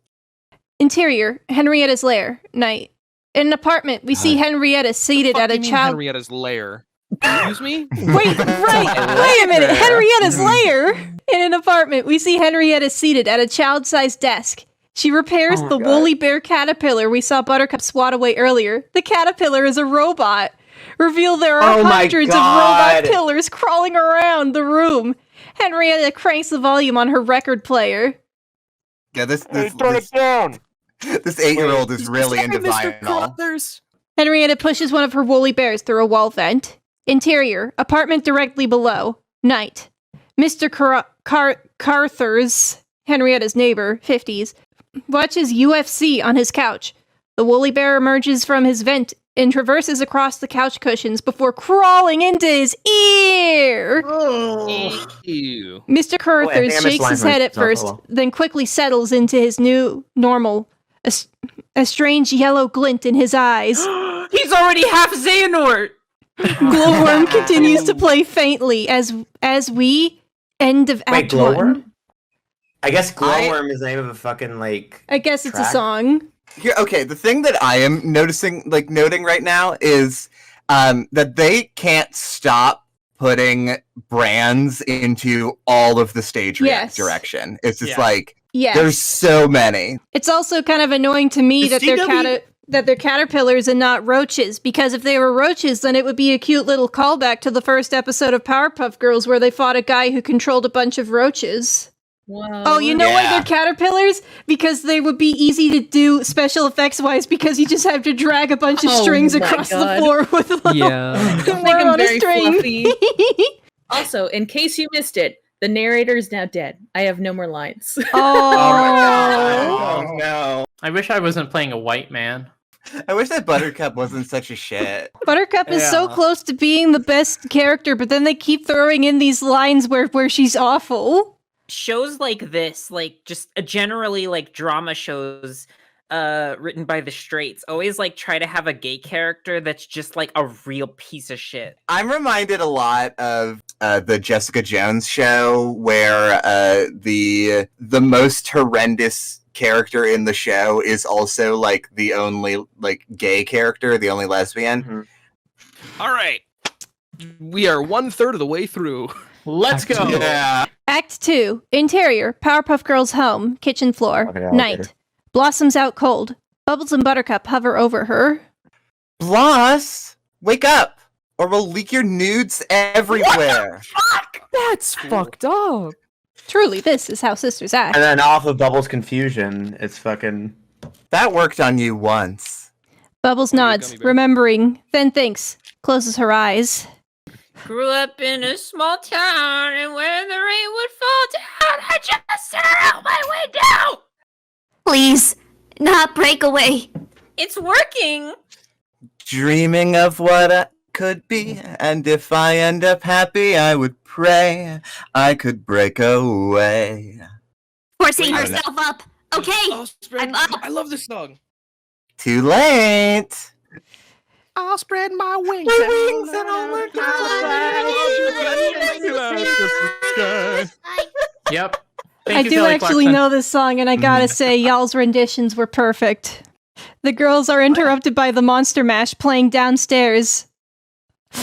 Interior, Henrietta's lair, night. In an apartment, we see Henrietta seated at a child. Henrietta's lair. Excuse me? Wait a minute. Henrietta's lair. In an apartment, we see Henrietta seated at a child-sized desk. She repairs the woolly bear caterpillar we saw Buttercup swat away earlier. The caterpillar is a robot. Reveal there are hundreds of robot killers crawling around the room. Henrietta cranks the volume on her record player. Yeah, this 8-year-old is really into vinyl. Henrietta pushes one of her woolly bears through a wall vent. Interior, apartment directly below. Night. Mr. Carthers, Henrietta's neighbor, 50s, watches UFC on his couch. The woolly bear emerges from his vent and traverses across the couch cushions before crawling into his ear. Ew. Mr. Carthers shakes his head at first, then quickly settles into his new normal, a strange yellow glint in his eyes. He's already half Xehanort! Glowworm continues to play faintly as we end of Act 1. Glowworm? I guess Glowworm is the name of a fucking, like... I guess it's a track? song. Here, okay, the thing that I am noting right now is that they can't stop putting brands into all of the stage direction. It's just there's so many. It's also kind of annoying to me that they're caterpillars and not roaches, because if they were roaches, then it would be a cute little callback to the first episode of Powerpuff Girls where they fought a guy who controlled a bunch of roaches. Whoa. Oh, you know why they're caterpillars? Because they would be easy to do special effects wise, because you just have to drag a bunch of strings across the floor with a little worm on a string. Also, in case you missed it, the narrator is now dead. I have no more lines. Oh no. I wish I wasn't playing a white man. I wish that Buttercup wasn't such a shit. Buttercup is so close to being the best character, but then they keep throwing in these lines where she's awful. shows like this, like just generally like drama shows written by the straights, always like try to have a gay character that's just like a real piece of shit. I'm reminded a lot of the Jessica Jones show, where the most horrendous character in the show is also like the only like gay character, the only lesbian. Mm-hmm. All right, we are 1/3 of the way through. Let's go. Yeah. Act 2. Interior. Powerpuff Girls home. Kitchen floor. Okay, Night. elevator. Blossoms out cold. Bubbles and Buttercup hover over her. Bloss, wake up, or we'll leak your nudes everywhere. That's fucked up. Truly, this is how sisters act. And then off of Bubbles' confusion, it's fucking... That worked on you once. Bubbles What are you, nods, gummy bear? remembering, then thinks, closes her eyes. Grew up in a small town, and when the rain would fall down, I just stared out my window. Please, not breakaway. It's working. Dreaming of what I could be, and if I end up happy, I would pray I could break away. Forcing Wait, herself up. Okay, Oh, spread- I'm up. I love this song. Too late. I'll spread my wings. My wings and all my Yep. I do actually know this song, and I gotta say, y'all's renditions were perfect. The girls are interrupted by the Monster Mash playing downstairs.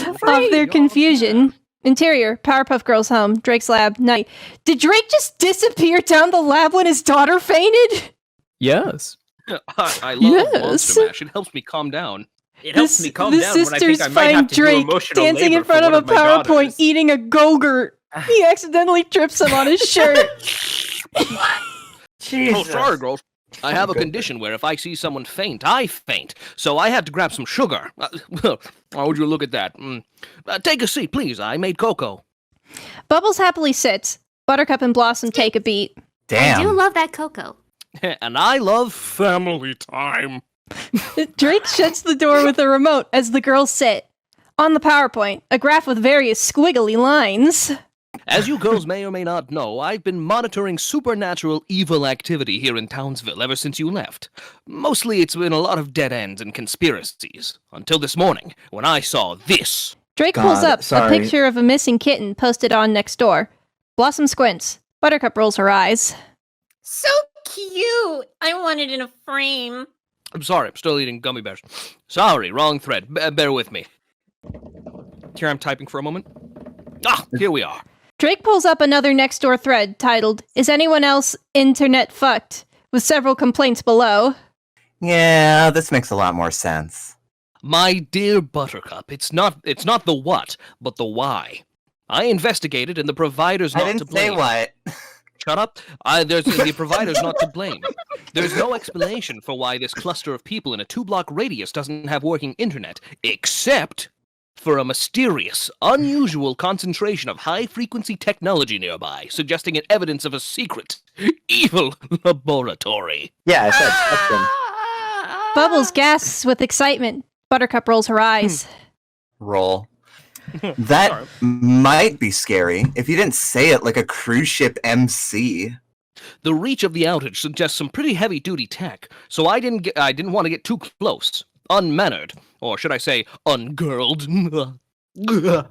Of their confusion. Interior, Powerpuff Girls home, Drake's lab, night. Did Drake just disappear down the lab when his daughter fainted? Yes. I love Yes. Monster Mash. It helps me calm down. It helps me calm the down when I think sisters I might have find to do Drake emotional dancing labor in front for of a one my PowerPoint daughters. eating a Go-Gurt. He accidentally trips him on his shirt. Oh, sorry, girls. I have a condition where if I see someone faint, I faint. So I had to grab some sugar. Why would you look at that? Take a seat, please. I made cocoa. Bubbles happily sits. Buttercup and Blossom take a beat. I do love that cocoa. And I love family time. Drake shuts the door with a remote as the girls sit. On the PowerPoint, a graph with various squiggly lines. As you girls may or may not know, I've been monitoring supernatural evil activity here in Townsville ever since you left. Mostly it's been a lot of dead ends and conspiracies. Until this morning, when I saw this. Drake God, pulls up sorry. a picture of a missing kitten posted on next door. Blossom squints. Buttercup rolls her eyes. So cute. I want it in a frame. I'm sorry, I'm still eating gummy bears. Sorry, wrong thread. Bear with me. Here, I'm typing for a moment. Ah, here we are. Drake pulls up another next door thread titled, Is anyone else internet fucked? With several complaints below. Yeah, this makes a lot more sense. My dear Buttercup, it's not the what, but the why. I investigated, and the provider's not I to didn't say blame. what. Shut up. The provider's not to blame. There's no explanation for why this cluster of people in a 2-block radius doesn't have working internet, except for a mysterious, unusual concentration of high-frequency technology nearby, suggesting an evidence of a secret, evil laboratory. Yeah, I said that's them. Bubbles gasps with excitement. Buttercup rolls her eyes. Roll. That might be scary if you didn't say it like a cruise ship MC. The reach of the outage suggests some pretty heavy-duty tech, so I didn't want to get too close. Unmannered, or should I say, ungirled. You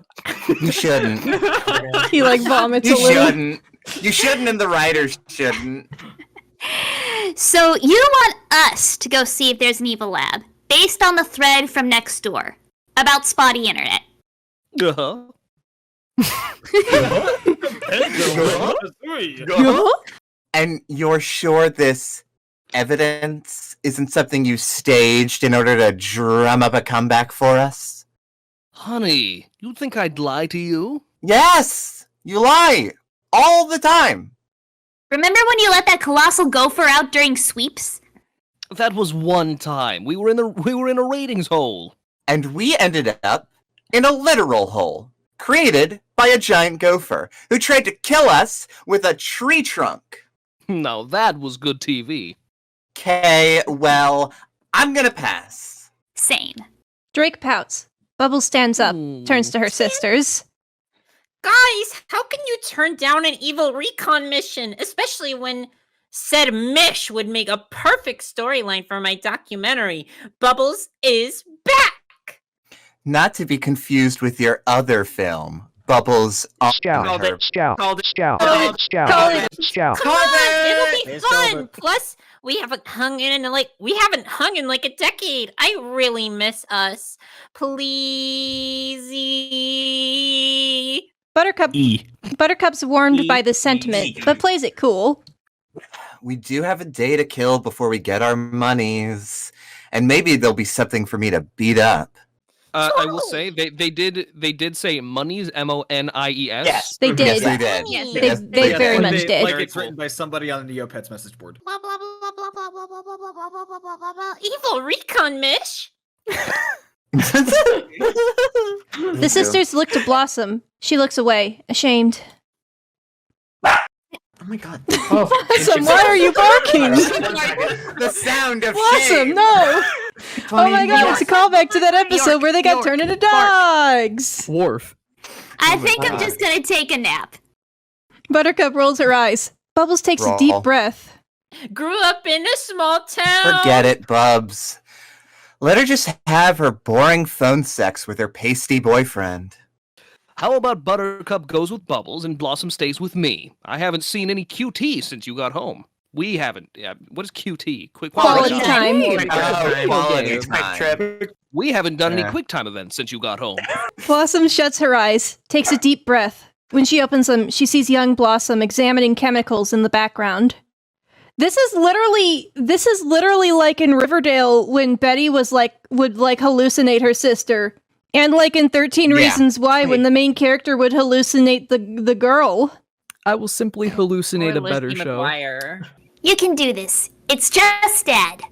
shouldn't. He like vomits You a little. shouldn't. You shouldn't, and the writers shouldn't. So you want us to go see if there's an evil lab, based on the thread from next door, about spotty internet. Uh-huh. And you're sure this evidence isn't something you staged in order to drum up a comeback for us? Honey, you think I'd lie to you? Yes! You lie! All the time! Remember when you let that colossal gopher out during sweeps? That was one time. We were in a ratings hole. And we ended up in a literal hole, created by a giant gopher, who tried to kill us with a tree trunk. Now that was good TV. Okay, well, I'm gonna pass. Same. Drake pouts. Bubbles stands up, turns to her sisters. Guys, how can you turn down an evil recon mission? Especially when said Mish would make a perfect storyline for my documentary. Bubbles is back! Not to be confused with your other film, Bubbles on Called Her. it. Called it. Come on, it'll be fun. Plus, we haven't hung in like a decade. I really miss us. Please. Buttercup's warmed by the sentiment, but plays it cool. We do have a day to kill before we get our monies, and maybe there'll be something for me to beat up. I will say they did say monies, MONIES. Yes, they did. Yes, they did. Yes, they very much did. Like it's written by somebody on the Neopets message board. Blah, blah, blah, blah, blah, blah, blah, blah, blah, blah, blah, blah, blah, blah. Evil recon Mish. The sisters look to Blossom. She looks away, ashamed. Oh my god. Blossom, why are you barking? The sound of Blossom, shame. no! Oh my god, it's a callback to that episode where they got turned into dogs! Worf. I think I'm just gonna take a nap. Buttercup rolls her eyes. Bubbles takes a Roll. deep breath. Grew up in a small town. Forget it, Bubs. Let her just have her boring phone sex with her pasty boyfriend. How about Buttercup goes with Bubbles and Blossom stays with me? I haven't seen any QT since you got home. We haven't. What is QT? Quick Quality time. Quality Quick time. trip. We haven't done any Yeah. quick time events since you got home. Blossom shuts her eyes, takes a deep breath. When she opens them, she sees young Blossom examining chemicals in the background. This is literally like in Riverdale when Betty would hallucinate her sister. And like in 13 Reasons Why when the main character would hallucinate the girl. I will simply hallucinate Or a better Lizzie show. McGuire. You can do this. It's just Dad.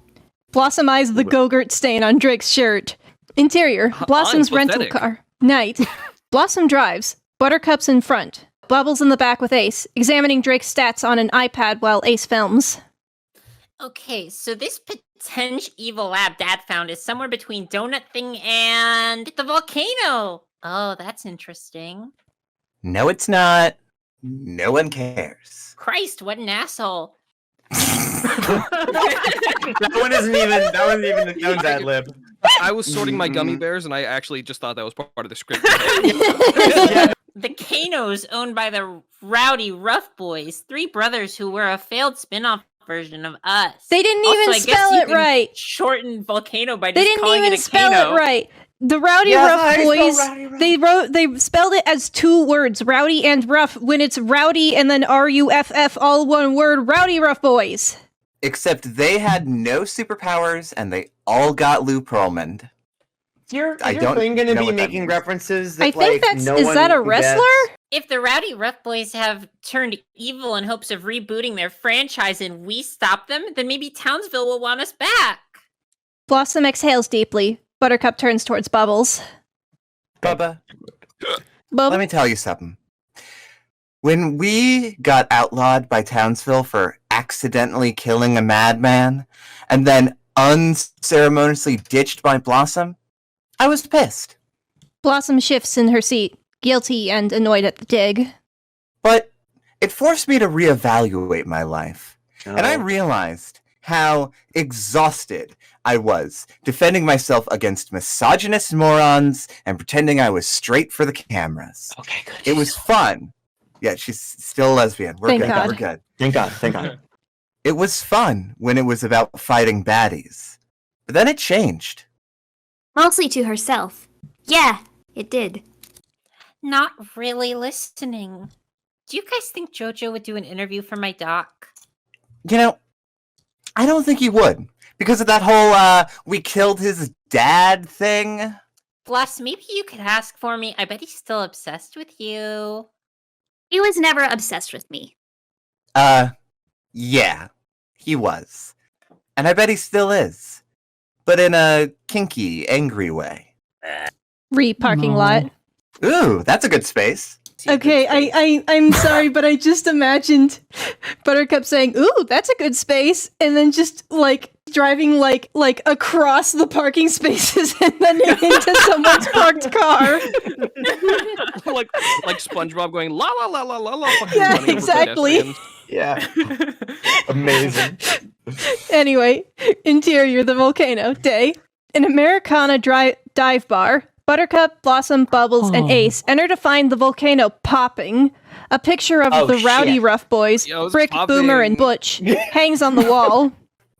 Blossom eyes the Go-Gurt stain on Drake's shirt. Interior, Blossom's rental pathetic. car. Night. Blossom drives. Buttercup's in front. Bubbles in the back with Ace, examining Drake's stats on an iPad while Ace films. Okay, so this potential evil lab Dad found is somewhere between Donut Thing and the volcano. Oh, that's interesting. No, it's not. No one cares. Christ, what an asshole. That wasn't even the one's ad lib. I was sorting my gummy bears, and I actually just thought that was part of the script. The Kano's owned by the Rowdy Rough Boys, three brothers who were a failed spin-off version of us. They didn't Also, even I guess spell you it can right. Shorten volcano by They just didn't calling even it a spell Kano. it right. The Rowdy Yes, Rough I spell Boys, Rowdy Rough. they spelled it as two words, Rowdy and Rough, when it's Rowdy and then R-U-F-F, all one word, Rowdy Rough Boys. Except they had no superpowers and they all got Lou Pearlman. Is your I don't thing going to know be what that making means. references that I think is is that a wrestler? If the Rowdy Rough Boys have turned evil in hopes of rebooting their franchise and we stop them, then maybe Townsville will want us back. Blossom exhales deeply. Buttercup turns towards Bubbles. Bubba, Bub- let me tell you something. When we got outlawed by Townsville for accidentally killing a madman and then unceremoniously ditched by Blossom, I was pissed. Blossom shifts in her seat, guilty and annoyed at the dig. But it forced me to reevaluate my life. And I realized how exhausted I was defending myself against misogynist morons and pretending I was straight for the cameras. Okay, good. It was fun. Yeah, she's still a lesbian. We're Thank good. God. We're good. Thank God. Thank God. It was fun when it was about fighting baddies. But then it changed. Mostly to herself. Yeah, it did. Not really listening. Do you guys think JoJo would do an interview for my doc? You know, I don't think he would. Because of that whole, we killed his dad thing. Bless, maybe you could ask for me. I bet he's still obsessed with you. He was never obsessed with me. Yeah, he was. And I bet he still is. But in a kinky, angry way. Parking lot. Ooh, that's a good space. Okay, I'm sorry, but I just imagined Buttercup saying, "Ooh, that's a good space," and then just like driving like across the parking spaces and then into someone's parked car. like SpongeBob going la la la la la la. Yeah, exactly. Yeah. Amazing. Anyway, interior, the volcano. Day. An Americana dive bar. Buttercup, Blossom, Bubbles, and Ace enter to find the volcano popping. A picture of the rowdy rough boys, Brick, Boomer, and Butch, hangs on the wall.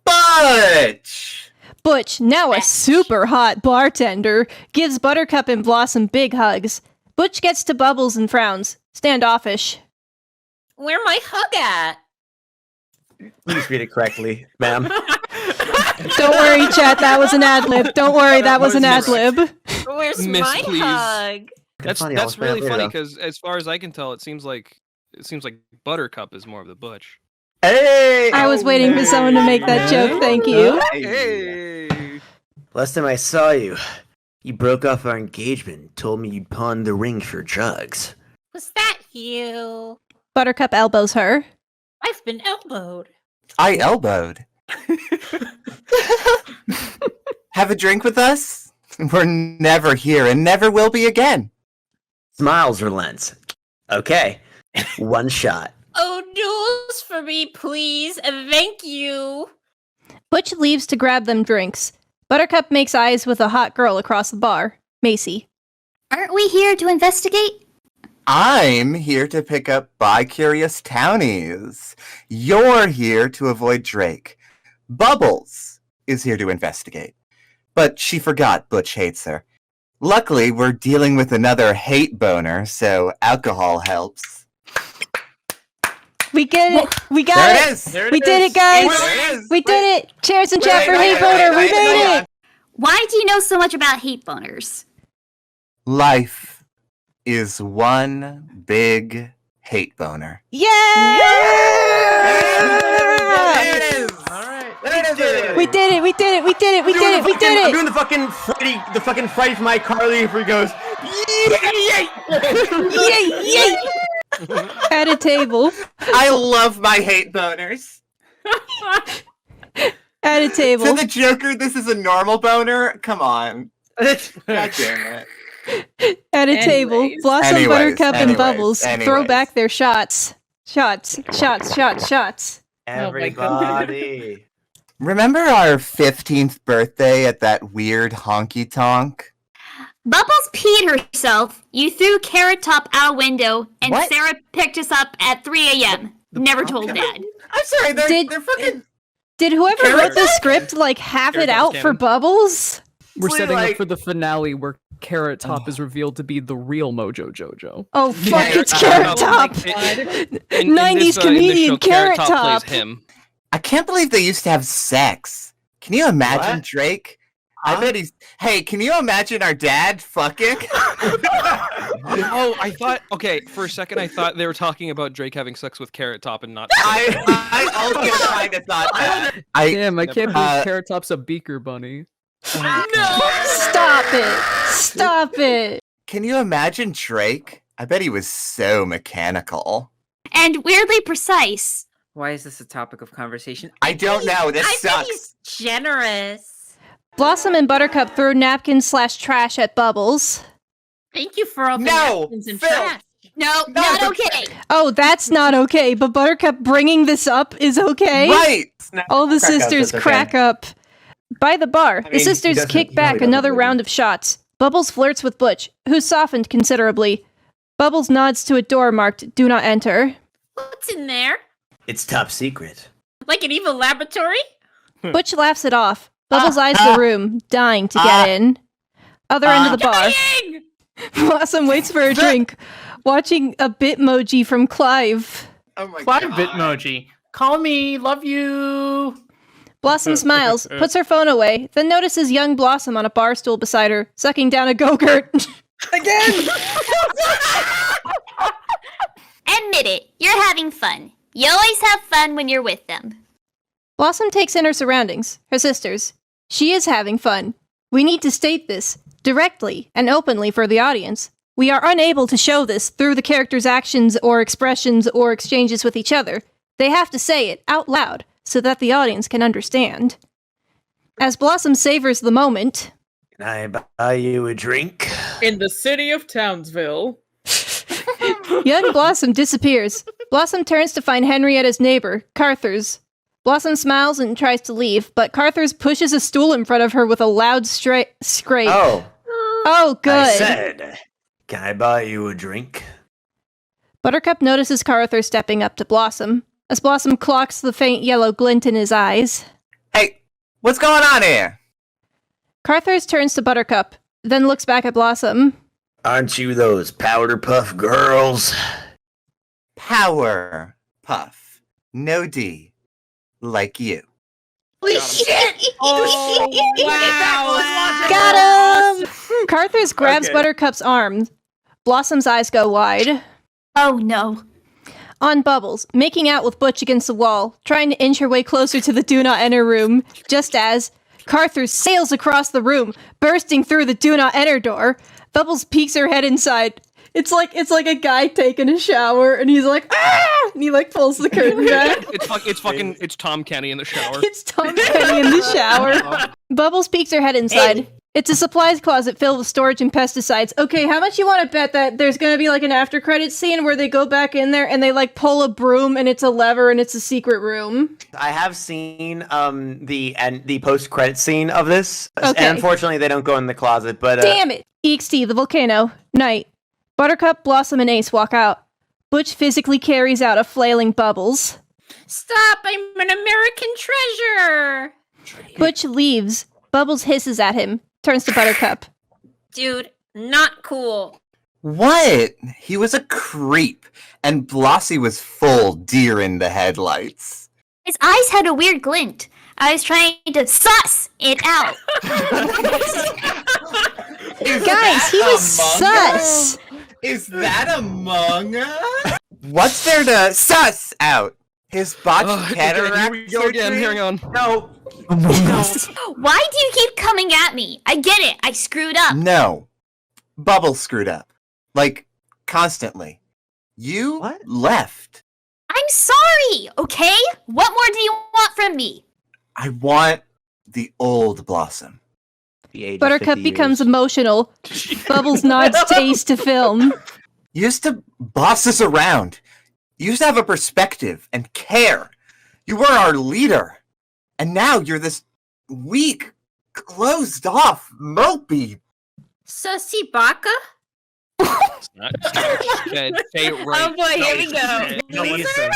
Butch! Butch, now a super hot bartender, gives Buttercup and Blossom big hugs. Butch gets to Bubbles and frowns. Standoffish. Where my hug at? Please read it correctly, ma'am. Don't worry, chat, that was an ad-lib. Don't worry, that was an ad-lib. Where's Miss, my please. hug? That's really funny because as far as I can tell, it seems like Buttercup is more of the Butch. Hey! I was waiting for someone to make that joke, thank you. Hey! Last time I saw you, you broke off our engagement and told me you'd pawn the ring for drugs. Was that you? Buttercup elbows her. I've been elbowed. I elbowed. Have a drink with us? We're never here and never will be again. Smiles relents. Okay. One shot. Oh, duels for me, please. Thank you. Butch leaves to grab them drinks. Buttercup makes eyes with a hot girl across the bar. Macy. Aren't we here to investigate? I'm here to pick up bi-curious townies. You're here to avoid Drake. Bubbles is here to investigate. But she forgot Butch hates her. Luckily, we're dealing with another hate boner, so alcohol helps. We get it. We got There it. it is. There it We did is. it, guys. There it is. We did it. Cheers and chat for hate boner. We made it. Why do you know so much about hate boners? Life is one big hate boner. Yeah! We did it. We did it. We did it. We did it. We did I'm it. doing the fucking Freddy from iCarly where he goes, yay! Yay! Yay! At a table. I love my hate boners. At a table. To the Joker, this is a normal boner? Come on. God damn it. At a table, Blossom, Buttercup, and Bubbles throw anyways. back their shots. Shots. Everybody. Remember our 15th birthday at that weird honky tonk? Bubbles peed herself, you threw Carrot Top out a window, and What? Sarah picked us up at 3 a.m. Never told Dad. I'm sorry, Did- they're fucking... Did whoever Carrot wrote the Top? script have it Carrot out Top's for canon. Bubbles? We're It's setting like- up for the finale where Carrot Top is revealed to be the real Mojo Jojo. Oh fuck! Yeah, It's Carrot Top. In 90s this, comedian in the show, Carrot Top Top. plays him. I can't believe they used to have sex. Can you imagine What? Drake? I bet he's... Hey, can you imagine our dad fucking? Oh, I thought. Okay, for a second, I thought they were talking about Drake having sex with Carrot Top and not. I also kind of thought that. Damn, I can't believe uh, Carrot Top's a beaker bunny. Stop it! Stop it! Can you imagine Drake? I bet he was so mechanical. And weirdly precise. Why is this a topic of conversation? I don't know. This I think sucks. he's generous. Blossom and Buttercup throw napkins/trash at Bubbles. Thank you for all the No, napkins and Phil. trash. No, not okay. Oh, that's not okay. But Buttercup bringing this up is okay. Right. All the Crack up, sisters it's okay. crack up. By the bar, the mean, sisters he doesn't- kick he back really another doesn't. round of shots. Bubbles flirts with Butch, who's softened considerably. Bubbles nods to a door marked "Do not enter." What's in there? It's top secret. Like an evil laboratory? Butch laughs it off. Bubbles eyes the room, dying to get in. Other end of the bar. Dying! Blossom waits for a drink, watching a Bitmoji from Clive. Oh my Five god. Bitmoji. Call me, love you. Blossom smiles, puts her phone away, then notices young Blossom on a bar stool beside her, sucking down a Go-Gurt. Again. Admit it, you're having fun. You always have fun when you're with them. Blossom takes in her surroundings, her sisters. She is having fun. We need to state this, directly and openly for the audience. We are unable to show this through the characters' actions or expressions or exchanges with each other. They have to say it out loud so that the audience can understand. As Blossom savors the moment, Can I buy you a drink? In the city of Townsville. young Blossom disappears. Blossom turns to find Henrietta's neighbor, Carthers. Blossom smiles and tries to leave, but Carthers pushes a stool in front of her with a loud scrape. Oh, good. I said, can I buy you a drink? Buttercup notices Carthers stepping up to Blossom, as Blossom clocks the faint yellow glint in his eyes. Hey, what's going on here? Carthers turns to Buttercup, then looks back at Blossom. Aren't you those powder puff girls? Power puff. No D. Like you. Holy shit! Oh, wow. Got him! Carthers grabs Okay. Buttercup's arm. Blossom's eyes go wide. Oh no. On Bubbles, making out with Butch against the wall, trying to inch her way closer to the do not enter room, just as Carthers sails across the room, bursting through the do not enter door. Bubbles peeks her head inside. It's like a guy taking a shower, and he's like, ah! And he like pulls the curtain back. It's Tom Kenny in the shower. It's Tom Kenny in the shower. Bubbles peeks her head inside. It's a supplies closet filled with storage and pesticides. Okay, how much you want to bet that there's going to be like an after credits scene where they go back in there and they like pull a broom and it's a lever and it's a secret room? I have seen the post credit scene of this, Okay. and unfortunately they don't go in the closet. But Damn it! EXT, the volcano. Night. Buttercup, Blossom, and Ace walk out. Butch physically carries out a flailing Bubbles. Stop! I'm an American treasure! Butch leaves. Bubbles hisses at him. Turns to Buttercup. Dude, not cool. What? He was a creep, and Blossy was full deer in the headlights. His eyes had a weird glint. I was trying to suss it out. Guys, he was sus! Is that Among Us? What's there to suss out? His botched cataract Here we go again. surgery? Hang on. no, Why do you keep coming at me? I get it. I screwed up. No. Bubbles screwed up. Like, constantly. You What? left. I'm sorry, okay? What more do you want from me? I want the old Blossom. the age of Buttercup 50 becomes years. emotional. Bubbles nods to Ace to film. You used to boss us around. You used to have a perspective and care. You were our leader. And now you're this weak, closed off, mopey. Sussy Baka? Oh boy, here we go. Lisa.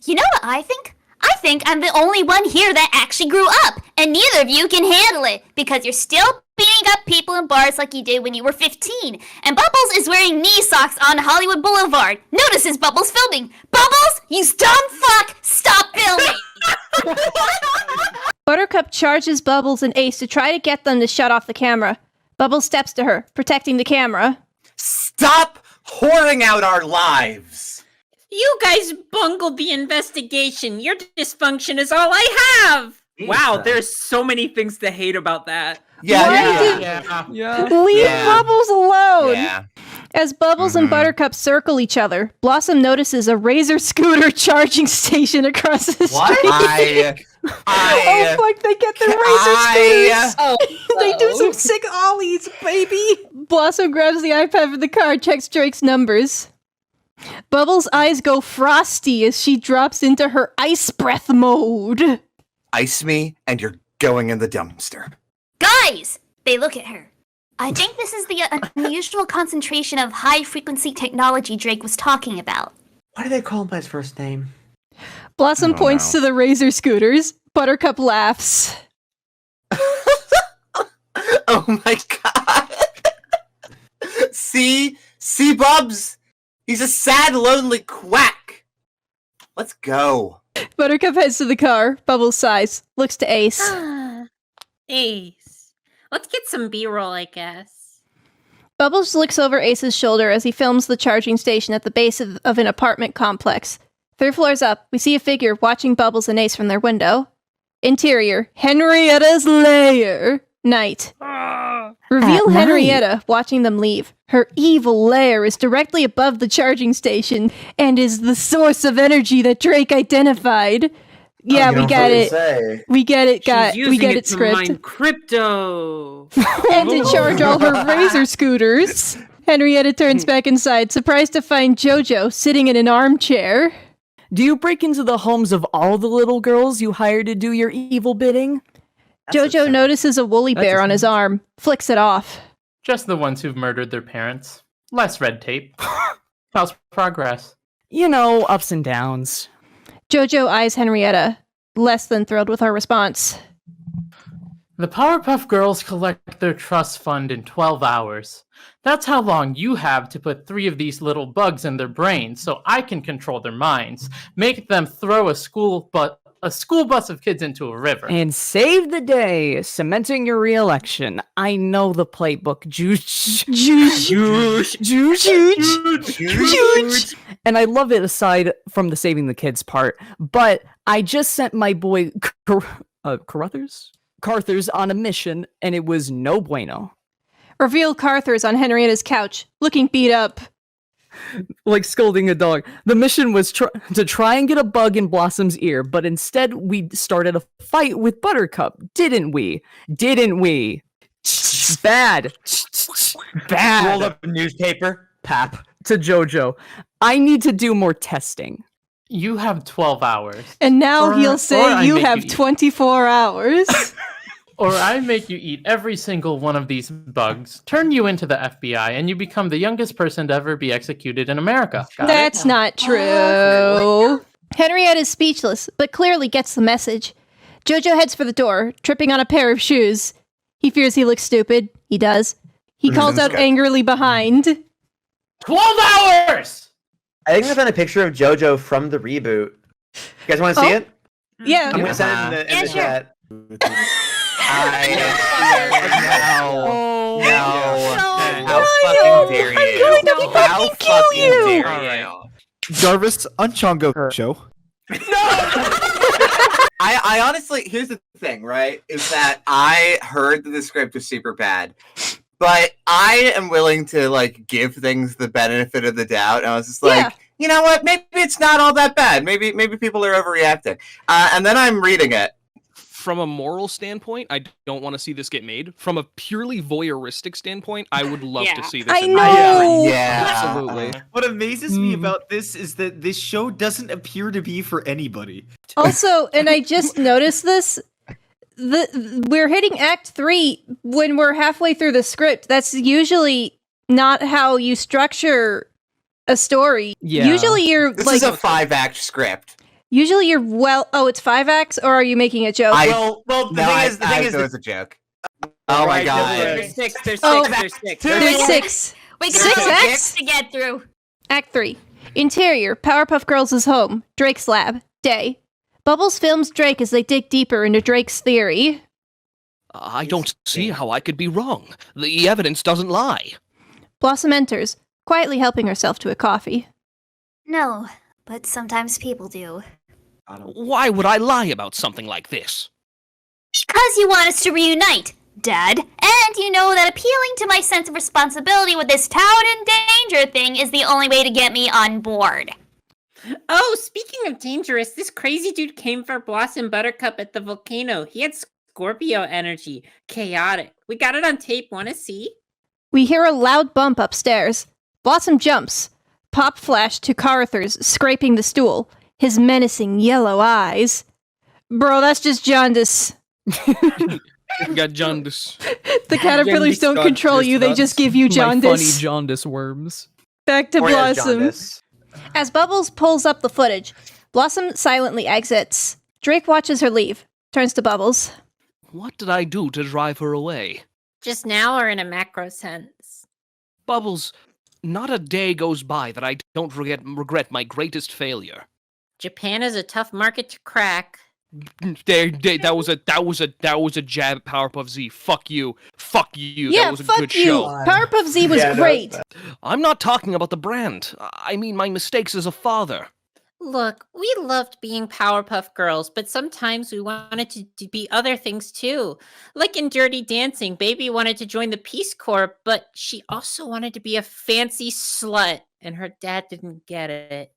You know what I think? I think I'm the only one here that actually grew up, and neither of you can handle it, because you're still beating up people in bars like you did when you were 15, and Bubbles is wearing knee socks on Hollywood Boulevard. Notices Bubbles filming. Bubbles, you dumb fuck, stop filming! Buttercup charges Bubbles and Ace to try to get them to shut off the camera. Bubbles steps to her, protecting the camera. Stop whoring out our lives! You guys bungled the investigation. Your dysfunction is all I have. Wow, there's so many things to hate about that. Leave Bubbles alone! Yeah. As Bubbles and Buttercup circle each other, Blossom notices a Razor scooter charging station across the street. Oh fuck, they get the Razor scooters! They do some sick ollies, baby! Blossom grabs the iPad from the car and checks Drake's numbers. Bubbles' eyes go frosty as she drops into her ice breath mode. Ice me, and you're going in the dumpster. Guys! They look at her. I think this is the unusual concentration of high-frequency technology Drake was talking about. Why do they call him by his first name? Blossom points to the Razor scooters. Buttercup laughs. Oh my god! See, Bubs? He's a sad, lonely quack. Let's go. Buttercup heads to the car. Bubbles sighs. Looks to Ace. Ace. Let's get some B-roll, I guess. Bubbles looks over Ace's shoulder as he films the charging station at the base of an apartment complex. 3 floors up, we see a figure watching Bubbles and Ace from their window. Interior, Henrietta's lair. Night. Reveal At Henrietta watching them leave. Her evil lair is directly above the charging station and is the source of energy that Drake identified. Yeah, we get it. Say. We get it, guy. She's We using get it it, to script. mine crypto. And to charge all her razor scooters. Henrietta turns back inside, surprised to find Jojo sitting in an armchair. Do you break into the homes of all the little girls you hire to do your evil bidding? Jojo notices a woolly bear on his arm, flicks it off. Just the ones who've murdered their parents. Less red tape. How's progress? You know, ups and downs. Jojo eyes Henrietta, less than thrilled with her response. The Powerpuff Girls collect their trust fund in 12 hours. That's how long you have to put 3 of these little bugs in their brains so I can control their minds, make them throw a school bus of kids into a river. And save the day, cementing your re-election. I know the playbook. Juice. And I love it aside from the saving the kids part. But I just sent my boy Carthers on a mission, and it was no bueno. Reveal Carthers on Henrietta's couch, looking beat up. Like scolding a dog. The mission was to try and get a bug in Blossom's ear, but instead we started a fight with Buttercup, didn't we? Bad. Rolled up a newspaper. Pap. To Jojo. I need to do more testing. You have 12 hours. And now he'll say you have 24 hours. Or I make you eat every single one of these bugs, turn you into the FBI, and you become the youngest person to ever be executed in America. That's not true. Henrietta's speechless, but clearly gets the message. Jojo heads for the door, tripping on a pair of shoes. He fears he looks stupid. He does. He calls out angrily behind. 12 hours! I think I found a picture of Jojo from the reboot. You guys want to see it? Yeah. I'm gonna send it in the chat. How fucking dare you? How fucking dare you? Jarvis, Unchongo show. I honestly, here's the thing, right? Is that I heard that the script was super bad, but I am willing to like give things the benefit of the doubt. And I was just like, you know what? Maybe it's not all that bad. Maybe people are overreacting. And then I'm reading it. From a moral standpoint, I don't want to see this get made. From a purely voyeuristic standpoint, I would love to see this. I know. Yeah, absolutely. What amazes me about this is that this show doesn't appear to be for anybody. Also, and I just noticed this, we're hitting Act 3 when we're halfway through the script. That's usually not how you structure a story. Yeah. Usually you're This like... is a 5-act script. Usually you're it's 5 acts, or are you making a joke? Well, the thing is, it was a joke. Oh my god. There's six. There's six. There's 6. We got 6 acts? 6 to get through. Act 3. Interior, Powerpuff Girls' home. Drake's lab. Day. Bubbles films Drake as they dig deeper into Drake's theory. I don't see how I could be wrong. The evidence doesn't lie. Blossom enters, quietly helping herself to a coffee. No, but sometimes people do. Why would I lie about something like this? Because you want us to reunite, Dad. And you know that appealing to my sense of responsibility with this town and danger thing is the only way to get me on board. Oh, speaking of dangerous, this crazy dude came for Blossom Buttercup at the volcano. He had Scorpio energy. Chaotic. We got it on tape. Want to see? We hear a loud bump upstairs. Blossom jumps. Pop flash to Carthers, scraping the stool. His menacing yellow eyes. Bro, that's just jaundice. Got jaundice. The caterpillars don't control you, they just give you My jaundice. funny jaundice worms. Back to Or yeah, Blossom. jaundice. As Bubbles pulls up the footage, Blossom silently exits. Drake watches her leave, turns to Bubbles. What did I do to drive her away? Just now or in a macro sense? Bubbles, not a day goes by that I don't regret my greatest failure. Japan is a tough market to crack. That was a jab at Powerpuff Z. Fuck you. Yeah, that was a fuck good you. show. Powerpuff Z was great. I'm not talking about the brand. I mean my mistakes as a father. Look, we loved being Powerpuff Girls, but sometimes we wanted to be other things too. Like in Dirty Dancing, Baby wanted to join the Peace Corps, but she also wanted to be a fancy slut, and her dad didn't get it.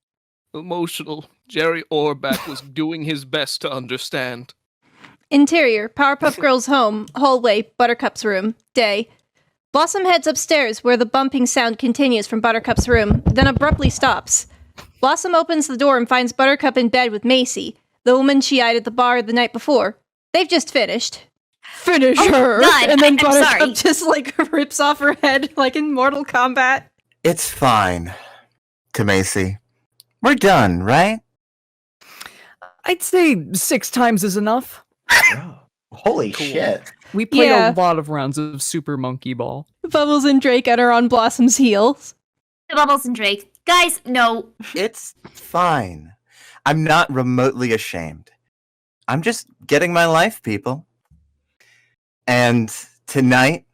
Emotional. Jerry Orbach was doing his best to understand. Interior, Powerpuff Girls' home, hallway, Buttercup's room, day. Blossom heads upstairs where the bumping sound continues from Buttercup's room, then abruptly stops. Blossom opens the door and finds Buttercup in bed with Macy, the woman she eyed at the bar the night before. They've just finished. Finish her! God, And then I'm sorry. Buttercup just, rips off her head like in Mortal Kombat. It's fine. To Macy. We're done, right? I'd say 6 times is enough. Holy shit. We played Yeah. a lot of rounds of Super Monkey Ball. Bubbles and Drake are on Blossom's heels. Bubbles and Drake. Guys, no. It's fine. I'm not remotely ashamed. I'm just getting my life, people. And tonight,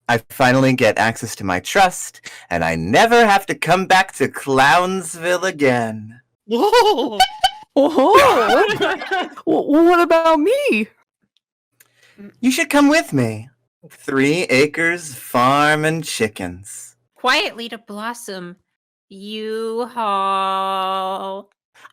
I finally get access to my trust, and I never have to come back to Clownsville again. Whoa! Oh! What about me? You should come with me. 3 acres, farm, and chickens. Quietly to Blossom. U-Haul.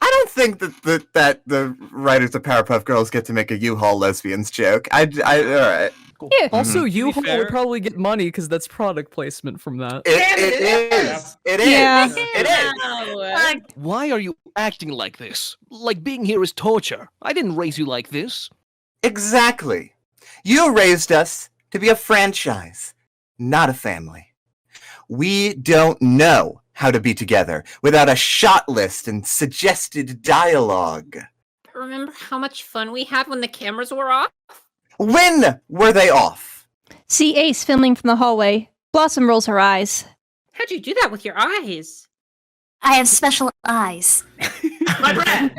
I don't think that the writers of Powerpuff Girls get to make a U-Haul lesbians joke. All right. Yeah. Also, To be U-Haul fair- would probably get money because that's product placement from that. It is. It is. Yeah. It is. Why are you acting like this? Like being here is torture. I didn't raise you like this. Exactly. You raised us to be a franchise, not a family. We don't know how to be together without a shot list and suggested dialogue. Remember how much fun we had when the cameras were off? When were they off? See Ace filming from the hallway. Blossom rolls her eyes. How'd you do that with your eyes? I have special eyes. My breath!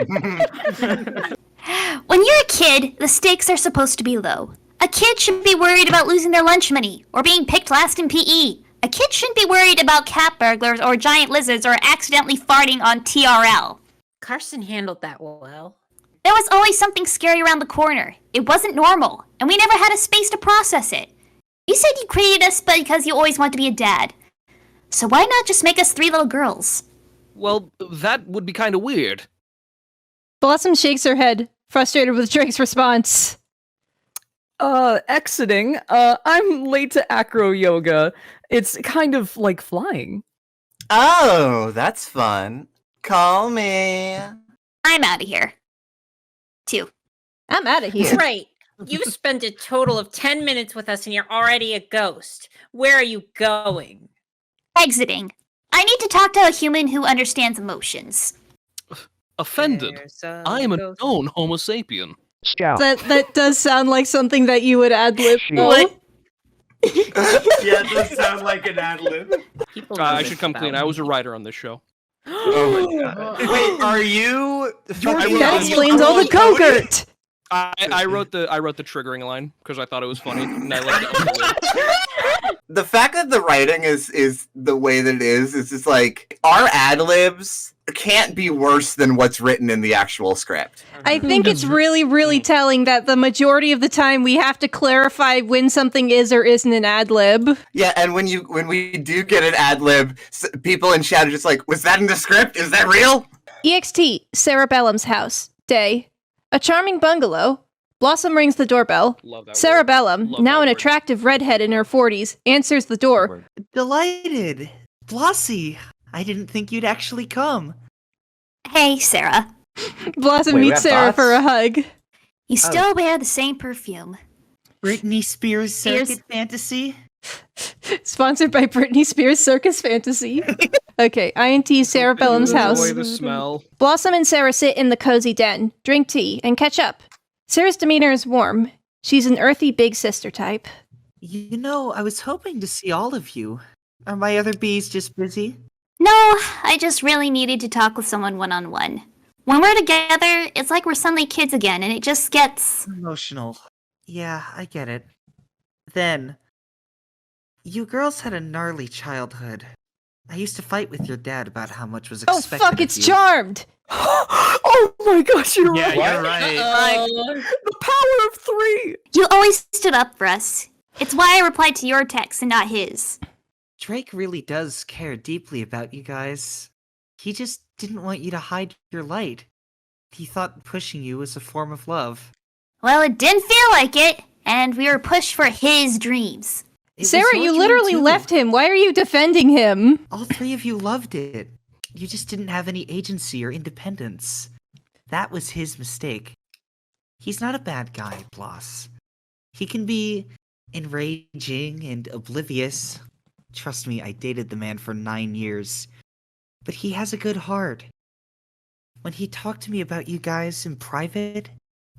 When you're a kid, the stakes are supposed to be low. A kid shouldn't be worried about losing their lunch money or being picked last in PE. A kid shouldn't be worried about cat burglars or giant lizards or accidentally farting on TRL. Carson handled that well. There was always something scary around the corner. It wasn't normal, and we never had a space to process it. You said you created us because you always wanted to be a dad. So why not just make us 3 little girls? Well, that would be kind of weird. Blossom shakes her head, frustrated with Drake's response. Exiting. I'm late to acro yoga. It's kind of like flying. Oh, that's fun. Call me. I'm out of here. 2. I'm out of here. Right. You've spent a total of 10 minutes with us and you're already a ghost. Where are you going? Exiting. I need to talk to a human who understands emotions. Offended. There's I am a ghost. known Homo sapien. That does sound like something that you would ad-lib. What? Yeah, it does sound like an ad-lib. People I know should this come about clean. me. I was a writer on this show. Oh my god. Wait, are you... That explains all the Go-Gurt! I wrote the triggering line because I thought it was funny, and I left it unrelated. The fact that the writing is the way that it is just like our ad libs can't be worse than what's written in the actual script. I think it's really, really telling that the majority of the time we have to clarify when something is or isn't an ad-lib. Yeah, and when we do get an ad lib, people in chat are just like, "Was that in the script? Is that real?" EXT, Sarah Bellum's house. Day. A charming bungalow. Blossom rings the doorbell. Love that Sarah word. Bellum, Love now that an word. attractive redhead in her 40s, answers the door. Delighted. Blossie, I didn't think you'd actually come. Hey, Sarah. Blossom Wait, we meets have Sarah thoughts? for a hug. You still wear the same perfume. Britney Spears Spears. Circuit Fantasy? Sponsored by Britney Spears Circus Fantasy. Okay, INT Sarah Bellum's house. Enjoy the smell. Blossom and Sarah sit in the cozy den, drink tea, and catch up. Sarah's demeanor is warm. She's an earthy big sister type. You know, I was hoping to see all of you. Are my other bees just busy? No, I just really needed to talk with someone one-on-one. When we're together, it's like we're suddenly kids again, and it just gets... Emotional. Yeah, I get it. Then, you girls had a gnarly childhood. I used to fight with your dad about how much was Oh expected fuck, of it's you. Charmed! Oh my gosh, you're Yeah, right. you're right. The power of 3. You always stood up for us. It's why I replied to your text and not his. Drake really does care deeply about you guys. He just didn't want you to hide your light. He thought pushing you was a form of love. Well, it didn't feel like it, and we were pushed for his dreams. It was Sarah, your you dream literally too. left him. Why are you defending him? All three of you loved it. You just didn't have any agency or independence. That was his mistake. He's not a bad guy, Bloss. He can be enraging and oblivious. Trust me, I dated the man for 9 years. But he has a good heart. When he talked to me about you guys in private,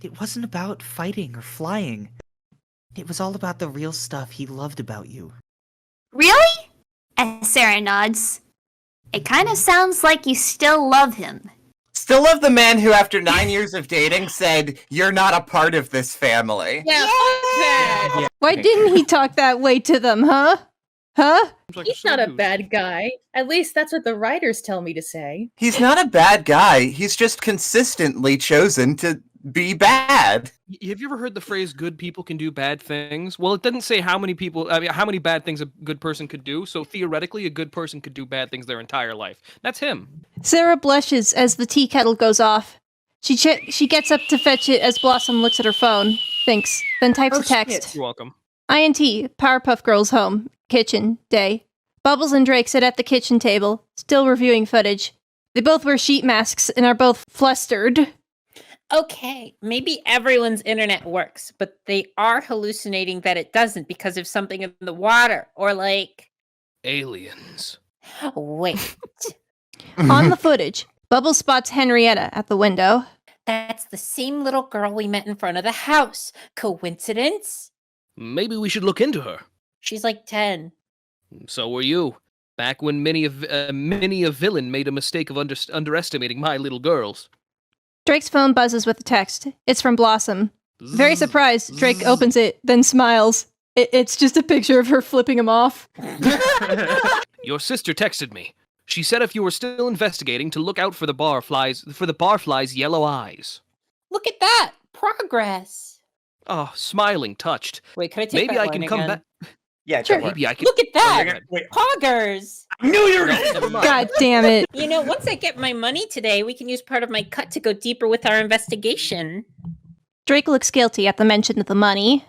it wasn't about fighting or flying. It was all about the real stuff he loved about you. Really? As Sarah nods. It kind of sounds like you still love him. Still love the man who, after 9 years of dating, said, "You're not a part of this family." Yeah, fuck that. Why didn't he talk that way to them, huh? Huh? He's not a bad guy. At least that's what the writers tell me to say. He's not a bad guy. He's just consistently chosen to be bad. Have you ever heard the phrase "good people can do bad things"? Well, it doesn't say how many bad things a good person could do. So theoretically, a good person could do bad things their entire life. That's him. Sarah blushes as the tea kettle goes off. She gets up to fetch it as Blossom looks at her phone, thinks, then types a text. You're welcome. INT, Powerpuff Girls home, kitchen, day. Bubbles and Drake sit at the kitchen table, still reviewing footage. They both wear sheet masks and are both flustered. Okay, maybe everyone's internet works, but they are hallucinating that it doesn't because of something in the water, or like... Aliens. Wait. On the footage, Bubbles spots Henrietta at the window. That's the same little girl we met in front of the house. Coincidence? Maybe we should look into her. She's like 10. So were you. Back when many a villain made a mistake of underestimating my little girls. Drake's phone buzzes with a text. It's from Blossom. Very surprised, Drake opens it, then smiles. It's just a picture of her flipping him off. Your sister texted me. She said if you were still investigating to look out for the barfly's yellow eyes. Look at that! Progress! Oh, smiling, touched. Wait, can I take Maybe that I line can come again? back. Yeah, Sure. Maybe I can. Look at that! Oh, Wait. Poggers! I knew you were Never mind. God damn it. You know, once I get my money today, we can use part of my cut to go deeper with our investigation. Drake looks guilty at the mention of the money.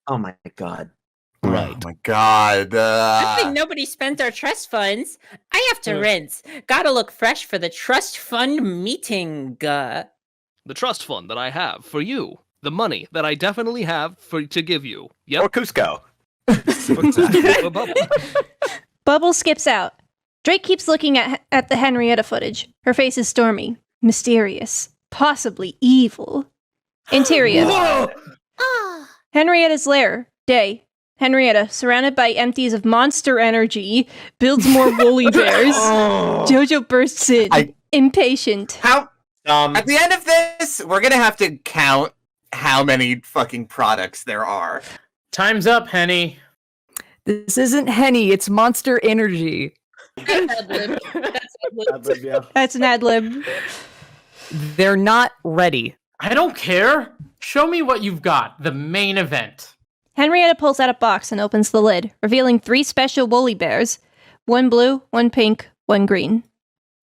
Oh my god. Right. Oh my god. Good thing nobody spent our trust funds. I have to rinse. Gotta look fresh for the trust fund meeting. The trust fund that I have for you. The money that I definitely have to give you. Yep. Or Cusco. For Bubble. Bubble skips out. Drake keeps looking at the Henrietta footage. Her face is stormy, mysterious, possibly evil. Interior. Henrietta's lair. Day. Henrietta, surrounded by empties of monster energy, builds more woolly bears. Jojo bursts in, impatient. How? At the end of this, we're gonna have to count how many fucking products there are. Time's up, Henny. This isn't Henny, it's Monster Energy. That's an ad lib. They're not ready. I don't care. Show me what you've got. The main event. Henrietta pulls out a box and opens the lid, revealing 3 special woolly bears. 1 blue, 1 pink, 1 green.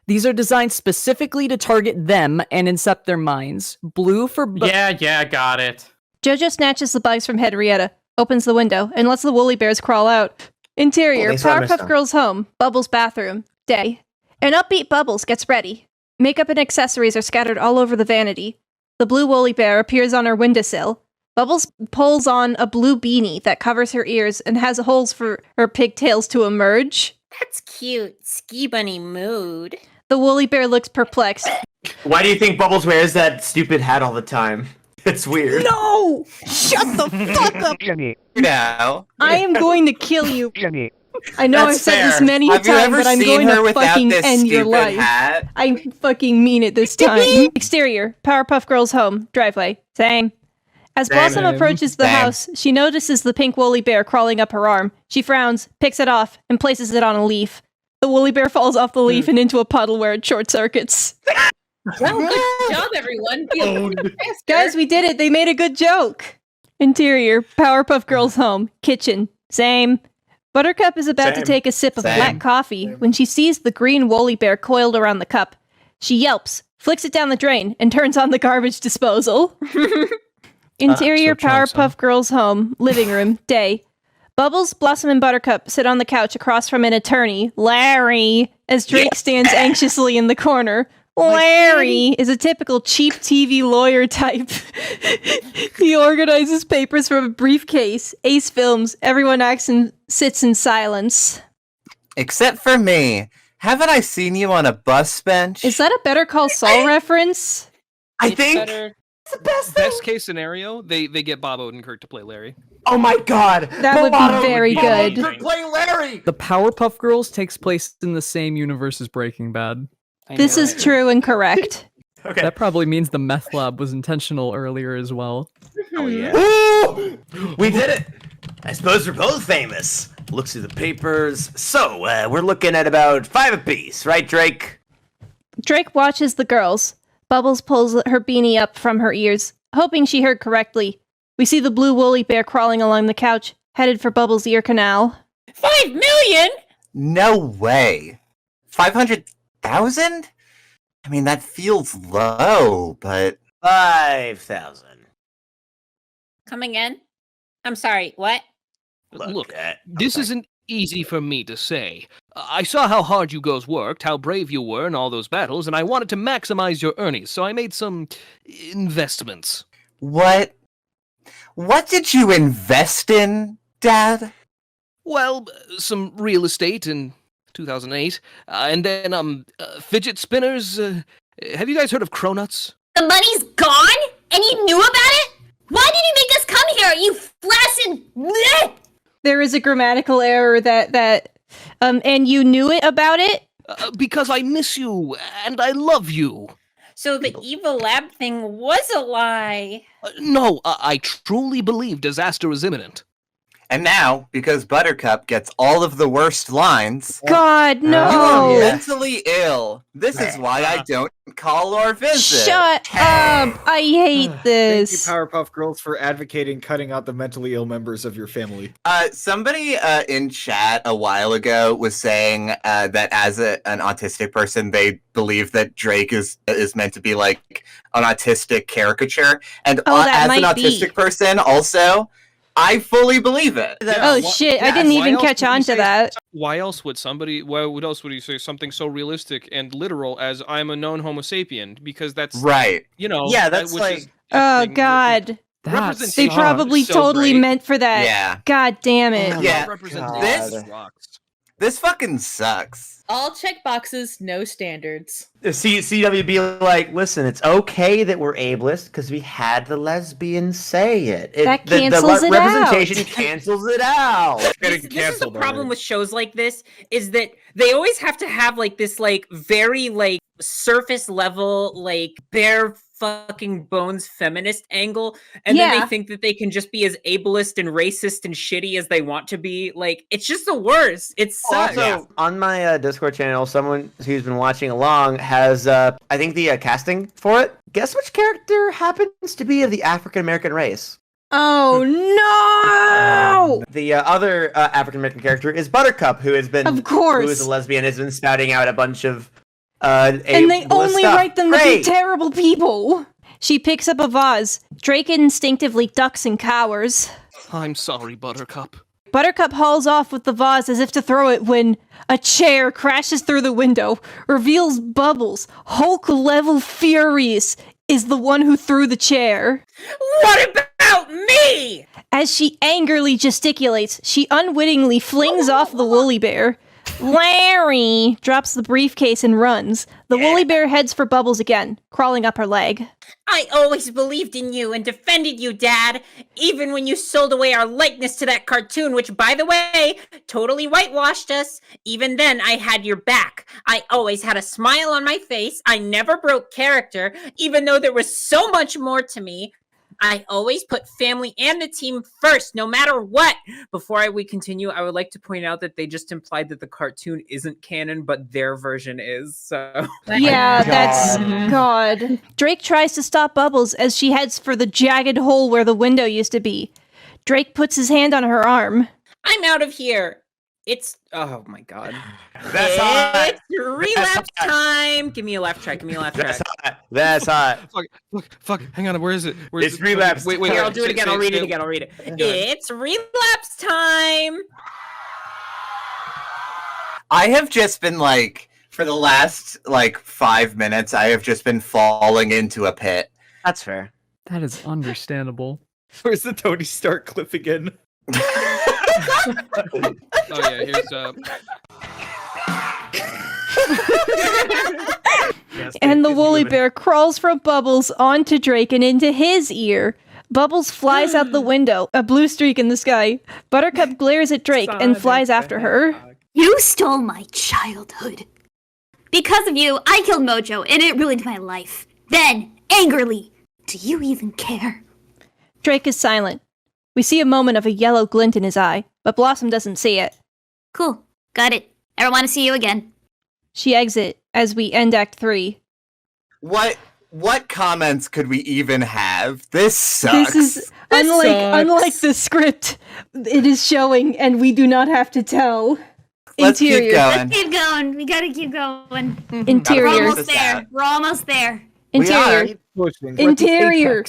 These are designed specifically to target them and incept their minds. Blue for... Yeah, got it. Jojo snatches the bugs from Henrietta, opens the window, and lets the woolly bears crawl out. Interior, Powerpuff Girls' home, Bubbles' bathroom, day. An upbeat Bubbles gets ready. Makeup and accessories are scattered all over the vanity. The blue woolly bear appears on her windowsill. Bubbles pulls on a blue beanie that covers her ears and has holes for her pigtails to emerge. That's cute. Ski bunny mood. The woolly bear looks perplexed. Why do you think Bubbles wears that stupid hat all the time? It's weird. No! Shut the fuck up! No. I am going to kill you. I know I've said this many Have you times, ever but I'm seen going her to without fucking this end your stupid life. hat? I fucking mean it this time. Exterior, Powerpuff Girls' home, driveway. Same. As Blossom approaches the house, she notices the pink woolly bear crawling up her arm. She frowns, picks it off, and places it on a leaf. The woolly bear falls off the leaf and into a puddle where it short circuits. Well, good job, everyone. Guys, we did it. They made a good joke. Interior, Powerpuff Girls' home, kitchen. Same. Buttercup is about to take a sip of black coffee when she sees the green woolly bear coiled around the cup. She yelps, flicks it down the drain, and turns on the garbage disposal. Interior Powerpuff Girls home, living room, day. Bubbles, Blossom, and Buttercup sit on the couch across from an attorney, Larry, as Drake stands anxiously in the corner. Larry is a typical cheap TV lawyer type. He organizes papers from a briefcase. Ace films. Everyone acts and sits in silence. Except for me. Haven't I seen you on a bus bench? Is that a Better Call Saul reference? I think it's the best case scenario. They get Bob Odenkirk to play Larry. Oh my god! That would be very good. Play Larry! The Powerpuff Girls takes place in the same universe as Breaking Bad. This is true and correct. Okay. That probably means the meth lab was intentional earlier as well. Oh yeah. Woo! We did it! I suppose we're both famous. Looks through the papers. So, we're looking at about 5 apiece, right, Drake? Drake watches the girls. Bubbles pulls her beanie up from her ears, hoping she heard correctly. We see the blue woolly bear crawling along the couch, headed for Bubbles' ear canal. 5 million? No way. 500,000? I mean, that feels low, but 5,000. Come again? I'm sorry, what? Look, this isn't easy for me to say. I saw how hard you girls worked, how brave you were in all those battles, and I wanted to maximize your earnings, so I made some investments. What did you invest in, Dad? Well, some real estate in 2008, and then, fidget spinners. Have you guys heard of cronuts? The money's gone? And you knew about it? Why did you make us come here, you flaccid... Bleh! There is a grammatical error and you knew it about it? Because I miss you, and I love you. So the evil lab thing was a lie. No, I truly believe disaster is imminent. And now, because Buttercup gets all of the worst lines... God, no! You are mentally ill. This is why I don't call or visit. Shut up! I hate this. Thank you, Powerpuff Girls, for advocating cutting out the mentally ill members of your family. Somebody in chat a while ago was saying that as an autistic person, they believe that Drake is meant to be like an autistic caricature. And as an autistic person, also... I fully believe it. Shit, I didn't even catch on to that. Why else would you say something so realistic and literal as I'm a known Homo sapien? Because that's right. You know, yeah, that's like oh god. They probably so totally great. meant for that. Yeah. God damn it. Yeah. Rocks. This fucking sucks. All check boxes, no standards. The CWB like, listen, it's okay that we're ableist because we had the lesbians say it. That cancels it representation out. cancels it out. This is the problem with shows like this, is that they always have to have like this like very like surface level like bare fucking bones feminist angle, and then they think that they can just be as ableist and racist and shitty as they want to be. Like, it's just the worst. It sucks. Also, on my Discord channel, someone who's been watching along has, I think, the casting for it. Guess which character happens to be of the African American race? Oh no! The other African American character is Buttercup, who has been, of course, who is a lesbian, has been spouting out a bunch of and they only stuff. write them to be terrible people. She picks up a vase. Drake instinctively ducks and cowers. I'm sorry, Buttercup. Buttercup hauls off with the vase as if to throw it when a chair crashes through the window, reveals Bubbles, Hulk-level furious, is the one who threw the chair. What about me? As she angrily gesticulates, she unwittingly flings off the woolly bear. Larry drops the briefcase and runs. The woolly bear heads for Bubbles again, crawling up her leg. I always believed in you and defended you, Dad, even when you sold away our likeness to that cartoon, which, by the way, totally whitewashed us. Even then, I had your back. I always had a smile on my face. I never broke character, even though there was so much more to me. I always put family and the team first, no matter what. Before we continue, I would like to point out that they just implied that the cartoon isn't canon, but their version is. So yeah, that's God. Drake tries to stop Bubbles as she heads for the jagged hole where the window used to be. Drake puts his hand on her arm. I'm out of here. It's oh my god. That's hot. It's relapse time. Give me a laugh track. Give me a laugh track. That's hot. Fuck, hang on, where is it? It's relapse. Wait, Here, I'll do it again. I'll read it again. It's relapse time. I have just been like, for the last 5 minutes, I have just been falling into a pit. That's fair. That is understandable. Where's the Tony Stark clip again? Oh yeah, here's And the woolly bear crawls from Bubbles onto Drake and into his ear. Bubbles flies out the window, a blue streak in the sky. Buttercup glares at Drake and flies after her. You stole my childhood. Because of you, I killed Mojo, and it ruined my life. Then, angrily, do you even care? Drake is silent. We see a moment of a yellow glint in his eye, but Blossom doesn't see it. Cool. Got it. Ever want to see you again? She exits as we end Act 3. What comments could we even have? This sucks. This is unlike the script. It is showing, and we do not have to tell. Let's keep Interior. going. Let's keep going. We gotta keep going. Interior. We're almost there. We're almost there. Interior. Interior.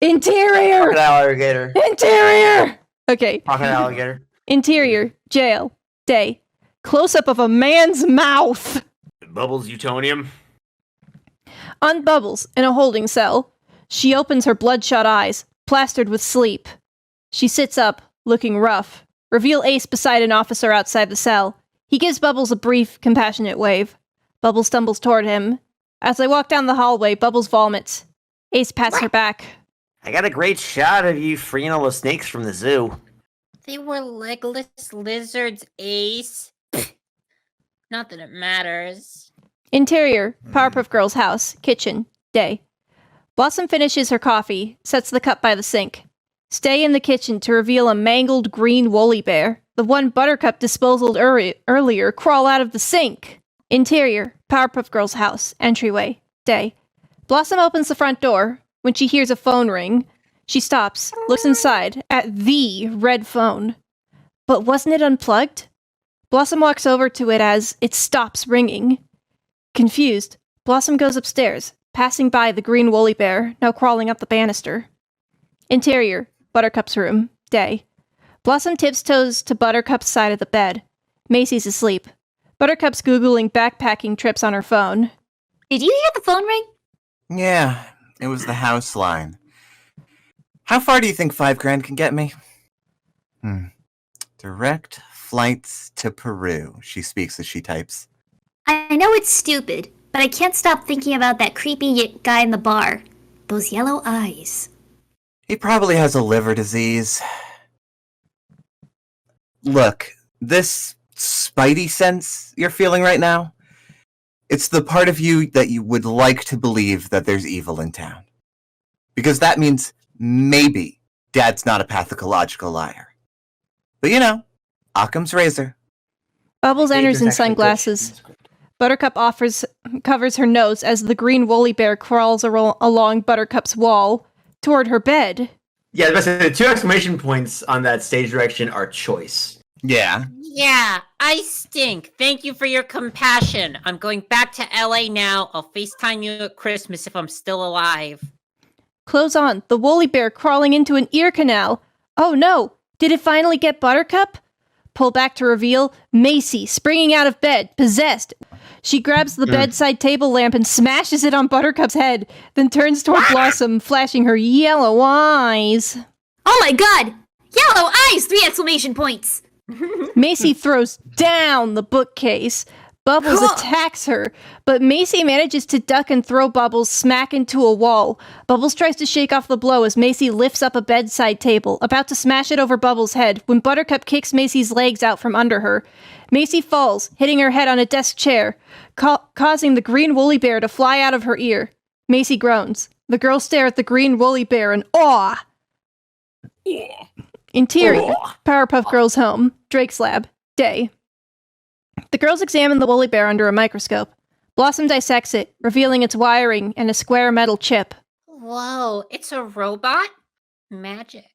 Crocodile Interior. alligator. Interior. Okay. Crocodile alligator. Interior. Jail. Day. Close-up of a man's mouth. Bubbles Utonium. On Bubbles, in a holding cell. She opens her bloodshot eyes, plastered with sleep. She sits up, looking rough. Reveal Ace beside an officer outside the cell. He gives Bubbles a brief, compassionate wave. Bubbles stumbles toward him. As they walk down the hallway, Bubbles vomits. Ace pats her back. I got a great shot of you freeing all the snakes from the zoo. They were legless lizards, Ace. Not that it matters. Interior, Powerpuff Girls' house, kitchen, day. Blossom finishes her coffee, sets the cup by the sink. Stay in the kitchen to reveal a mangled green woolly bear. The one Buttercup disposed earlier crawl out of the sink. Interior, Powerpuff Girls' house, entryway, day. Blossom opens the front door. When she hears a phone ring, she stops, looks inside at the red phone. But wasn't it unplugged? Blossom walks over to it as it stops ringing. Confused, Blossom goes upstairs, passing by the green woolly bear, now crawling up the banister. Interior, Buttercup's room, day. Blossom tiptoes to Buttercup's side of the bed. Macy's asleep. Buttercup's Googling backpacking trips on her phone. Did you hear the phone ring? Yeah, it was the house line. How far do you think $5,000 can get me? Direct flights to Peru, she speaks as she types. I know it's stupid, but I can't stop thinking about that creepy guy in the bar. Those yellow eyes. He probably has a liver disease. Look, this spidey sense you're feeling right now, it's the part of you that you would like to believe that there's evil in town. Because that means maybe Dad's not a pathological liar. But you know, Occam's razor. Bubbles enters in sunglasses. Buttercup covers her nose as the green woolly bear crawls along Buttercup's wall toward her bed. Yeah, the 2 exclamation points on that stage direction are choice. Yeah. Yeah, I stink. Thank you for your compassion. I'm going back to LA now. I'll FaceTime you at Christmas if I'm still alive. Close on, the woolly bear crawling into an ear canal. Oh no, did it finally get Buttercup? Pull back to reveal Macy springing out of bed, possessed. She grabs the bedside table lamp and smashes it on Buttercup's head, then turns toward Blossom, flashing her yellow eyes. Oh my god! Yellow eyes! 3 exclamation points! Macy throws down the bookcase. Bubbles attacks her, but Macy manages to duck and throw Bubbles smack into a wall. Bubbles tries to shake off the blow as Macy lifts up a bedside table, about to smash it over Bubbles' head, when Buttercup kicks Macy's legs out from under her. Macy falls, hitting her head on a desk chair, causing the green woolly bear to fly out of her ear. Macy groans. The girls stare at the green woolly bear in awe. Interior, Powerpuff Girls' home, Drake's lab, day. The girls examine the woolly bear under a microscope. Blossom dissects it, revealing its wiring and a square metal chip. Whoa, it's a robot? Magic.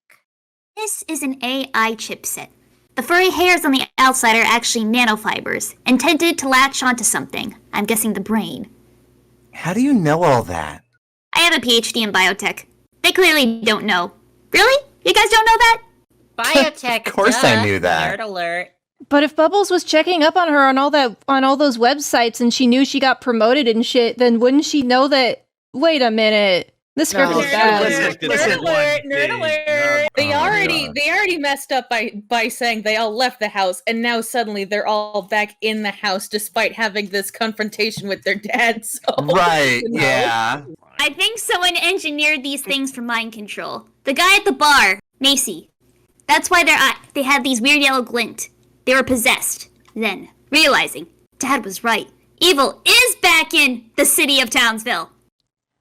This is an AI chipset. The furry hairs on the outside are actually nanofibers, intended to latch onto something. I'm guessing the brain. How do you know all that? I have a PhD in biotech. They clearly don't know. Really? You guys don't know that? Biotech. Of course I knew that. Nerd alert. But if Bubbles was checking up on her on all those websites and she knew she got promoted and shit, then wouldn't she know that? Wait a minute, this script is bad. Nerd alert! They already messed up by saying they all left the house, and now suddenly they're all back in the house despite having this confrontation with their dad. So, Right, you know. yeah. I think someone engineered these things for mind control. The guy at the bar, Macy. That's why they had these weird yellow glint. They were possessed. Then, realizing Dad was right. Evil is back in the city of Townsville.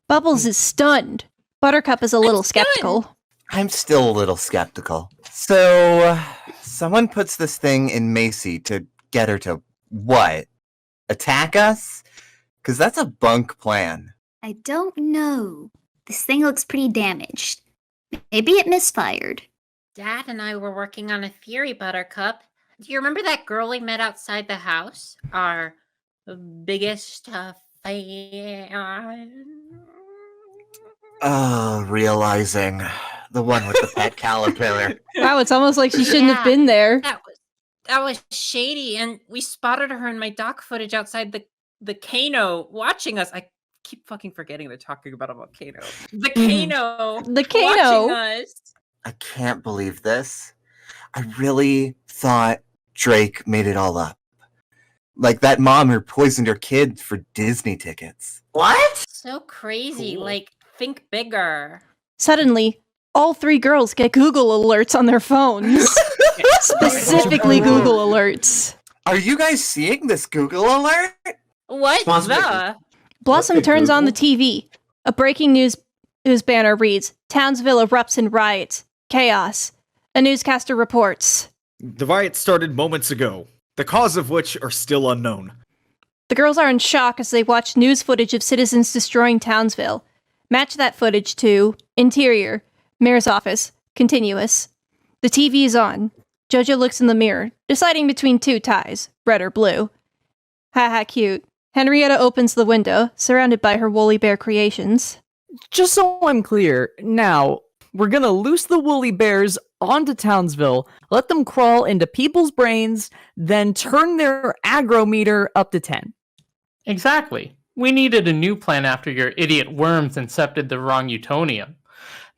Bubbles is stunned. Buttercup is a little skeptical. I'm still a little skeptical. So, someone puts this thing in Macy to get her to what? Attack us? Because that's a bunk plan. I don't know. This thing looks pretty damaged. Maybe it misfired. Dad and I were working on a theory, Buttercup. Do you remember that girl we met outside the house? Our biggest fan. Oh, realizing. The one with the pet caterpillar. Wow, it's almost like she shouldn't have been there. That was shady, and we spotted her in my dock footage outside the Kano watching us. I keep fucking forgetting they're talking about a volcano. The Kano. The Kano. Watching us. I can't believe this. I really thought Drake made it all up. Like that mom who poisoned her kid for Disney tickets. What? So crazy. Like, think bigger. Suddenly, all three girls get Google alerts on their phones. Specifically Google alerts. Are you guys seeing this Google alert? What the? Blossom turns on the TV. A breaking news banner reads, Townsville erupts in riots. Chaos. A newscaster reports. The riot started moments ago, the cause of which are still unknown. The girls are in shock as they watch news footage of citizens destroying Townsville. Match that footage to interior, mayor's office, continuous. The TV is on. Jojo looks in the mirror, deciding between two ties, red or blue. Haha, cute. Henrietta opens the window, surrounded by her woolly bear creations. Just so I'm clear, now, we're gonna loose the woolly bears onto Townsville, let them crawl into people's brains, then turn their aggro meter up to 10. Exactly. We needed a new plan after your idiot worms incepted the wrong Utonium.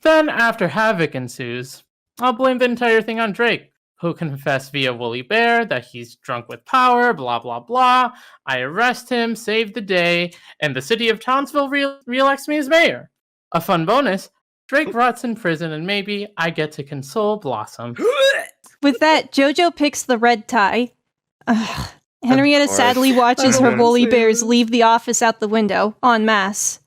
Then, after havoc ensues, I'll blame the entire thing on Drake, who confessed via Woolly Bear that he's drunk with power, blah blah blah. I arrest him, save the day, and the city of Townsville re-elects me as mayor. A fun bonus, Drake rots in prison and maybe I get to console Blossom. With that, Jojo picks the red tie. Ugh. Henrietta course. sadly watches her woolly bears leave the office out the window, en masse.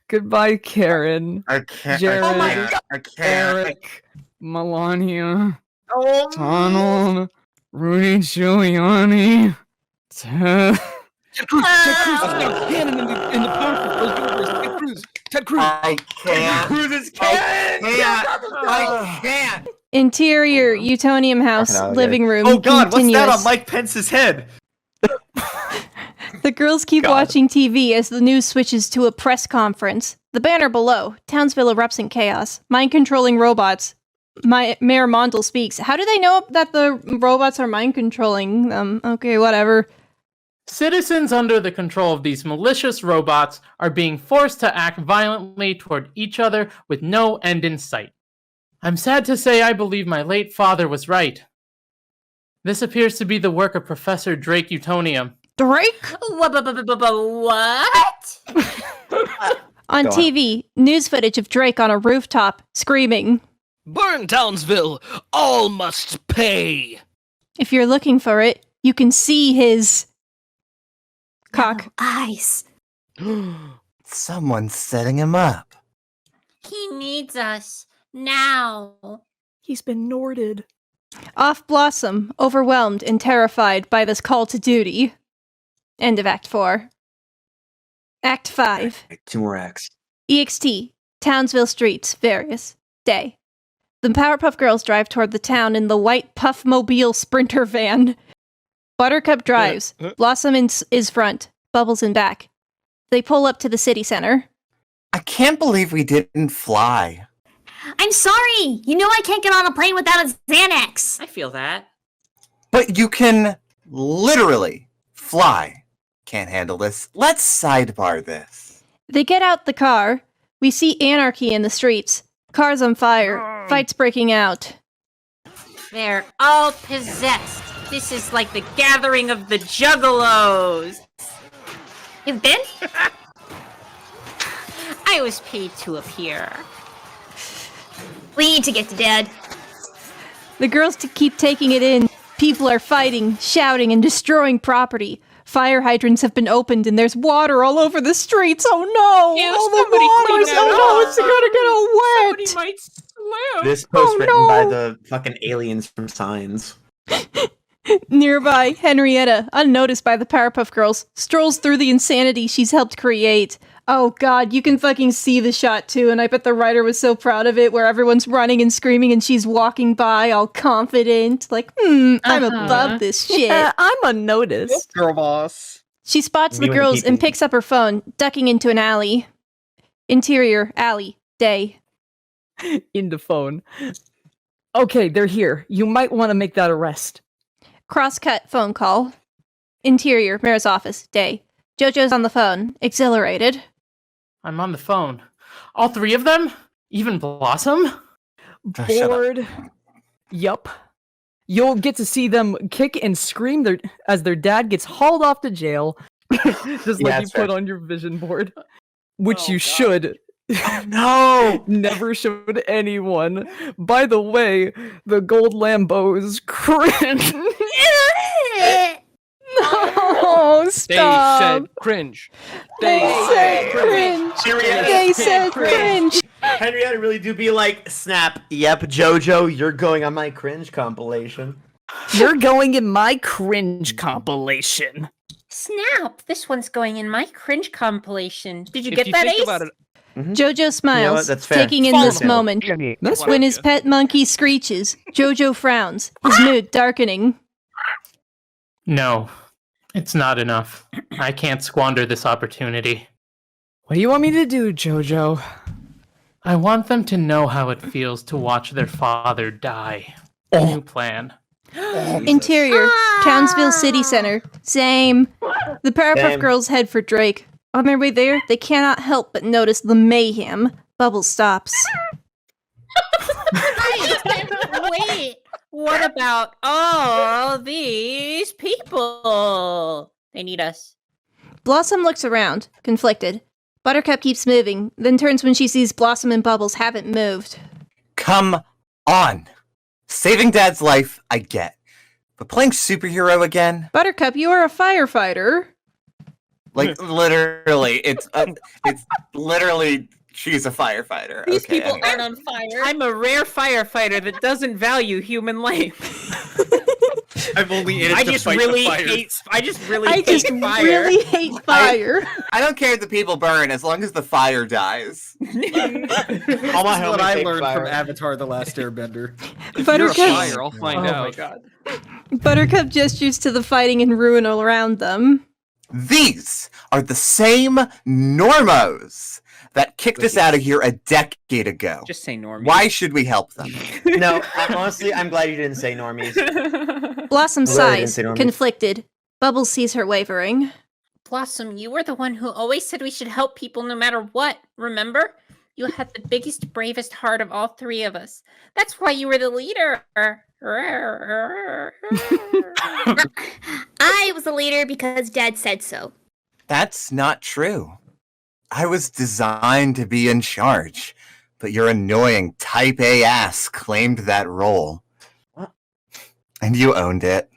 Goodbye, Karen. I can't. Jared, I can't. Eric, Melania, Donald, Rudy Giuliani, Ted. Ted Cruz! Ted Cruz! I've got a cannon in the powerpuff. Ted Cruz! Ted Cruz! I can't. Cruz is cannon! I can't. Interior, Utonium house, living room. Oh god, what's continuous. that on Mike Pence's head? The girls keep watching TV as the news switches to a press conference. The banner below, Townsville erupts in chaos. Mind-controlling robots. Mayor Mondel speaks. How do they know that the robots are mind-controlling them? Okay, whatever. Citizens under the control of these malicious robots are being forced to act violently toward each other with no end in sight. I'm sad to say I believe my late father was right. This appears to be the work of Professor Drake Utonium. Drake? What? On TV, news footage of Drake on a rooftop, screaming. Burn Townsville! All must pay! If you're looking for it, you can see his cock. Eyes. Someone's setting him up. He needs us. Now. He's been Norded. Off Blossom, overwhelmed and terrified by this call to duty. End of Act 4. Act 5. 2 more acts. EXT, Townsville streets, various. Day. The Powerpuff Girls drive toward the town in the white Puffmobile Sprinter van. Buttercup drives. Blossom is front. Bubbles in back. They pull up to the city center. I can't believe we didn't fly. I'm sorry. You know I can't get on a plane without a Xanax. I feel that. But you can literally fly. Can't handle this. Let's sidebar this. They get out the car. We see anarchy in the streets. Cars on fire. Fights breaking out. They're all possessed. This is like the gathering of the juggalos. You've been? I was paid to appear. We need to get to Dad. The girls keep taking it in. People are fighting, shouting, and destroying property. Fire hydrants have been opened and there's water all over the streets. Oh no! Ew, All the somebody clean water's that oh no, up. it's gonna get all wet. Somebody might slip. This post written no. by the fucking aliens from Signs. Nearby, Henrietta, unnoticed by the Powerpuff Girls, strolls through the insanity she's helped create. Oh god, you can fucking see the shot too, and I bet the writer was so proud of it, where everyone's running and screaming and she's walking by all confident, like, I'm above this shit. Yeah, I'm unnoticed. Girl boss. She spots the Me when girls people- and picks up her phone, ducking into an alley. Interior, alley, day. Into phone. Okay, they're here. You might want to make that arrest. Cross-cut phone call. Interior, mayor's office, day. Jojo's on the phone, exhilarated. I'm on the phone. All three of them? Even Blossom? Shut up. Bored. Yup. You'll get to see them kick and scream as their dad gets hauled off to jail, just like you that's put fair. on your vision board, which Oh, you God. should. No! Never showed anyone. By the way, the gold Lambos cringe. No, They stop. said cringe. They said cringe. They said cringe. Henrietta really do be like, snap, yep, Jojo, you're going on my cringe compilation. You're going in my cringe compilation. Snap! This one's going in my cringe compilation. Did you If get you that, think Ace? about it, Jojo smiles, what? That's fair. taking in Follow this me. moment. That's When his pet monkey screeches, Jojo frowns, his mood darkening. No, it's not enough. I can't squander this opportunity. What do you want me to do, Jojo? I want them to know how it feels to watch their father die. New plan. Interior, Townsville City Center. Same. The Powerpuff Same. Girls head for Drake. On their way there, they cannot help but notice the mayhem. Bubbles stops. Wait, what about all these people? They need us. Blossom looks around, conflicted. Buttercup keeps moving, then turns when she sees Blossom and Bubbles haven't moved. Come on. Saving Dad's life, I get. But playing superhero again? Buttercup, you are a firefighter. Like, literally, it's literally, she's a firefighter. These Okay, people anyway. aren't on fire. I'm a rare firefighter that doesn't value human life. I'm only in it I to just fight really the fire. hate. I just really I hate just fire. really hate fire. I don't care if the people burn as long as the fire dies. All my This is homies what I hate learned fire. from Avatar: The Last Airbender. if you're a Buttercup. fire, I'll find out. my god. Buttercup gestures to the fighting and ruin all around them. These are the same normos that kicked us out of here a decade ago. Just say normie. Why should we help them? No, honestly, I'm glad you didn't say normies. Blossom Well, I didn't sighs, say normies. conflicted. Bubbles sees her wavering. Blossom, you were the one who always said we should help people no matter what. Remember? You had the biggest, bravest heart of all three of us. That's why you were the leader. I was the leader because Dad said so. That's not true. I was designed to be in charge, but your annoying type A ass claimed that role. What? And you owned it.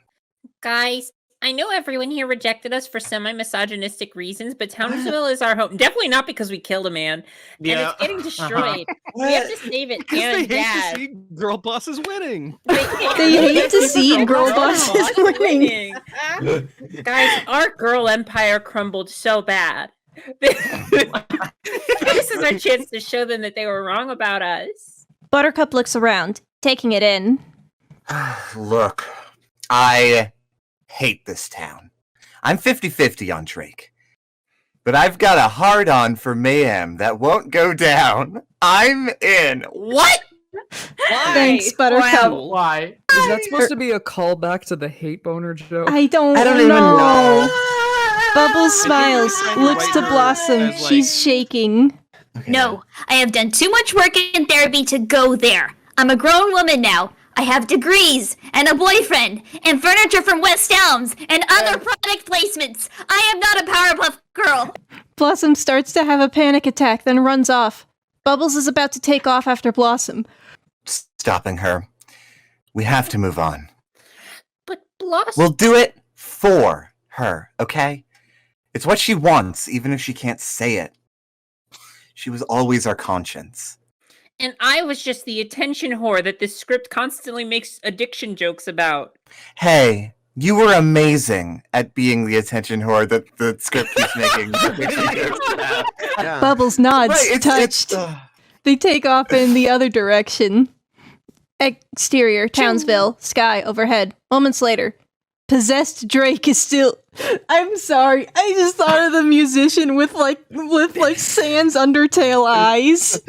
Guys, I know everyone here rejected us for semi-misogynistic reasons, but Townsville is our home. Definitely not because we killed a man. Yeah. And it's getting destroyed. We have to save it. Because Anna they and hate Dad. to see girl bosses winning. They hate to see girl bosses winning. Guys, our girl empire crumbled so bad. This is our chance to show them that they were wrong about us. Buttercup looks around, taking it in. Look, I hate this town. I'm 50-50 on Drake. but I've got a hard-on for Mayhem that won't go down. I'm in. What? Thanks, Buttercup. Why? Is that supposed to be a callback to the hate boner joke? I don't even know. Bubbles smiles, looks to Blossom. She's shaking. No, I have done too much work in therapy to go there. I'm a grown woman now. I have degrees, and a boyfriend, and furniture from West Elms, and other product placements. I am not a Powerpuff Girl. Blossom starts to have a panic attack, then runs off. Bubbles is about to take off after Blossom. Stopping her. We have to move on. But Blossom... We'll do it for her, okay? It's what she wants, even if she can't say it. She was always our conscience. And I was just the attention whore that this script constantly makes addiction jokes about. Hey, you were amazing at being the attention whore that the script keeps making. Bubbles nods, Right, touched. They take off in the other direction. Exterior, Townsville, sky overhead. Moments later, possessed Drake is still... I'm sorry, I just thought of the musician with like Sans Undertale eyes.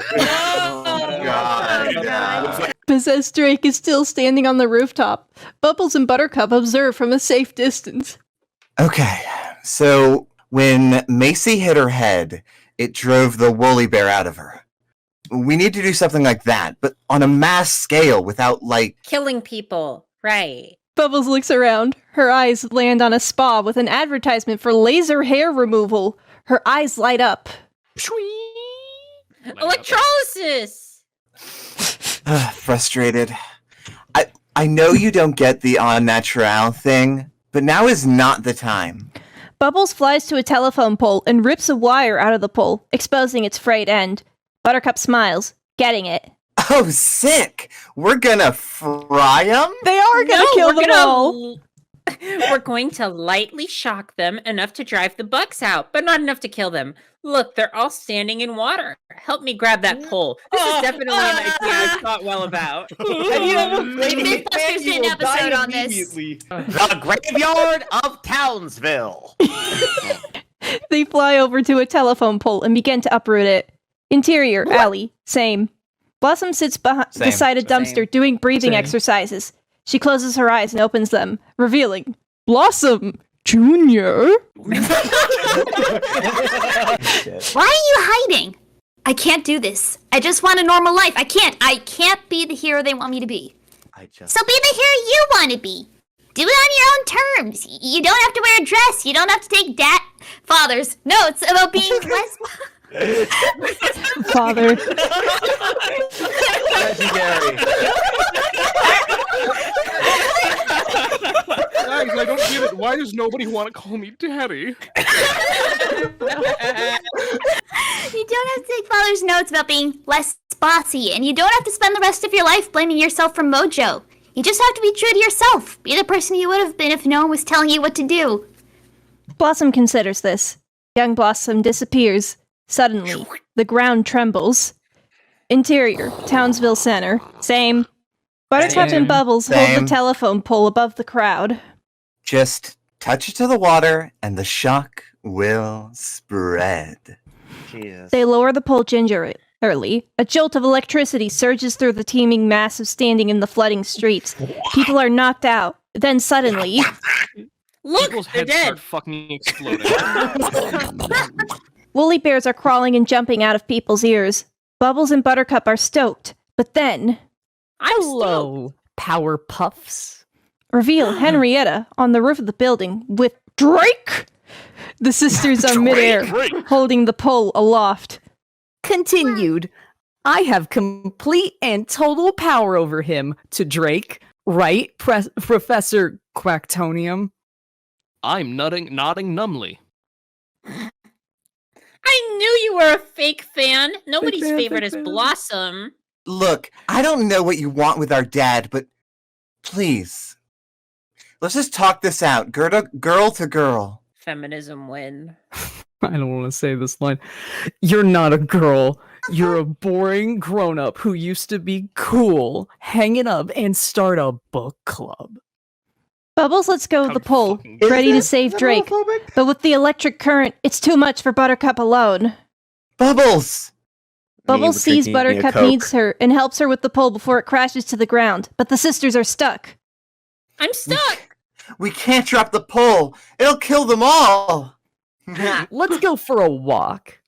Possessed Drake is still standing on the rooftop. Bubbles and Buttercup observe from a safe distance. Okay, so when Macy hit her head, it drove the woolly bear out of her. We need to do something like that, but on a mass scale without, like... Killing people, right. Bubbles looks around. Her eyes land on a spa with an advertisement for laser hair removal. Her eyes light up. Electrolysis! Frustrated. I know you don't get the en natural thing, but now is not the time. Bubbles flies to a telephone pole and rips a wire out of the pole, exposing its frayed end. Buttercup smiles, getting it. Oh, sick! We're gonna fry them? They are gonna kill them all! We're going to lightly shock them enough to drive the bugs out, but not enough to kill them. Look, they're all standing in water. Help me grab that pole. This is definitely an idea I thought well about. Mythbusters did an episode on this. The graveyard of Townsville. They fly over to a telephone pole and begin to uproot it. Interior, alley, same. Blossom sits beside a dumpster doing breathing exercises. She closes her eyes and opens them, revealing Blossom Jr. Why are you hiding? I can't do this. I just want a normal life. I can't be the hero they want me to be. So be the hero you want to be. Do it on your own terms. You don't have to wear a dress. You don't have to take father's notes about being less... Father. Legendary. Guys, I don't get it. Why does nobody want to call me daddy? You don't have to take father's notes about being less bossy, and you don't have to spend the rest of your life blaming yourself for mojo. You just have to be true to yourself. Be the person you would have been if no one was telling you what to do. Blossom considers this. Young Blossom disappears. Suddenly, the ground trembles. Interior, Townsville Center, same. Buttercup and Bubbles hold the telephone pole above the crowd. Just touch it to the water, and the shock will spread. Jesus. They lower the pole gingerly. A jolt of electricity surges through the teeming mass of standing in the flooding streets. People are knocked out. Then suddenly... Look, People's they're heads dead. start fucking exploding. Woolly bears are crawling and jumping out of people's ears. Bubbles and Buttercup are stoked. But then... Hello, Powerpuffs. Reveal Henrietta on the roof of the building with Drake! The sisters are midair, holding the pole aloft. Continued. I have complete and total power over him, to Drake. Right, Professor Quacktonium? I'm nodding numbly. I knew you were a fake fan. Nobody's favorite is Blossom. Look, I don't know what you want with our dad, but please, let's just talk this out, girl to girl. Feminism win. I don't want to say this line. You're not a girl. You're a boring grown-up who used to be cool, hang it up, and start a book club. Bubbles lets go of the pole, fucking- ready to Is save that Drake. homophobic? But with the electric current, it's too much for Buttercup alone. Bubbles! Bubbles Me sees drinking a Buttercup Coke. needs her and helps her with the pole before it crashes to the ground. But the sisters are stuck. I'm stuck. We can't drop the pole. It'll kill them all. Let's go for a walk.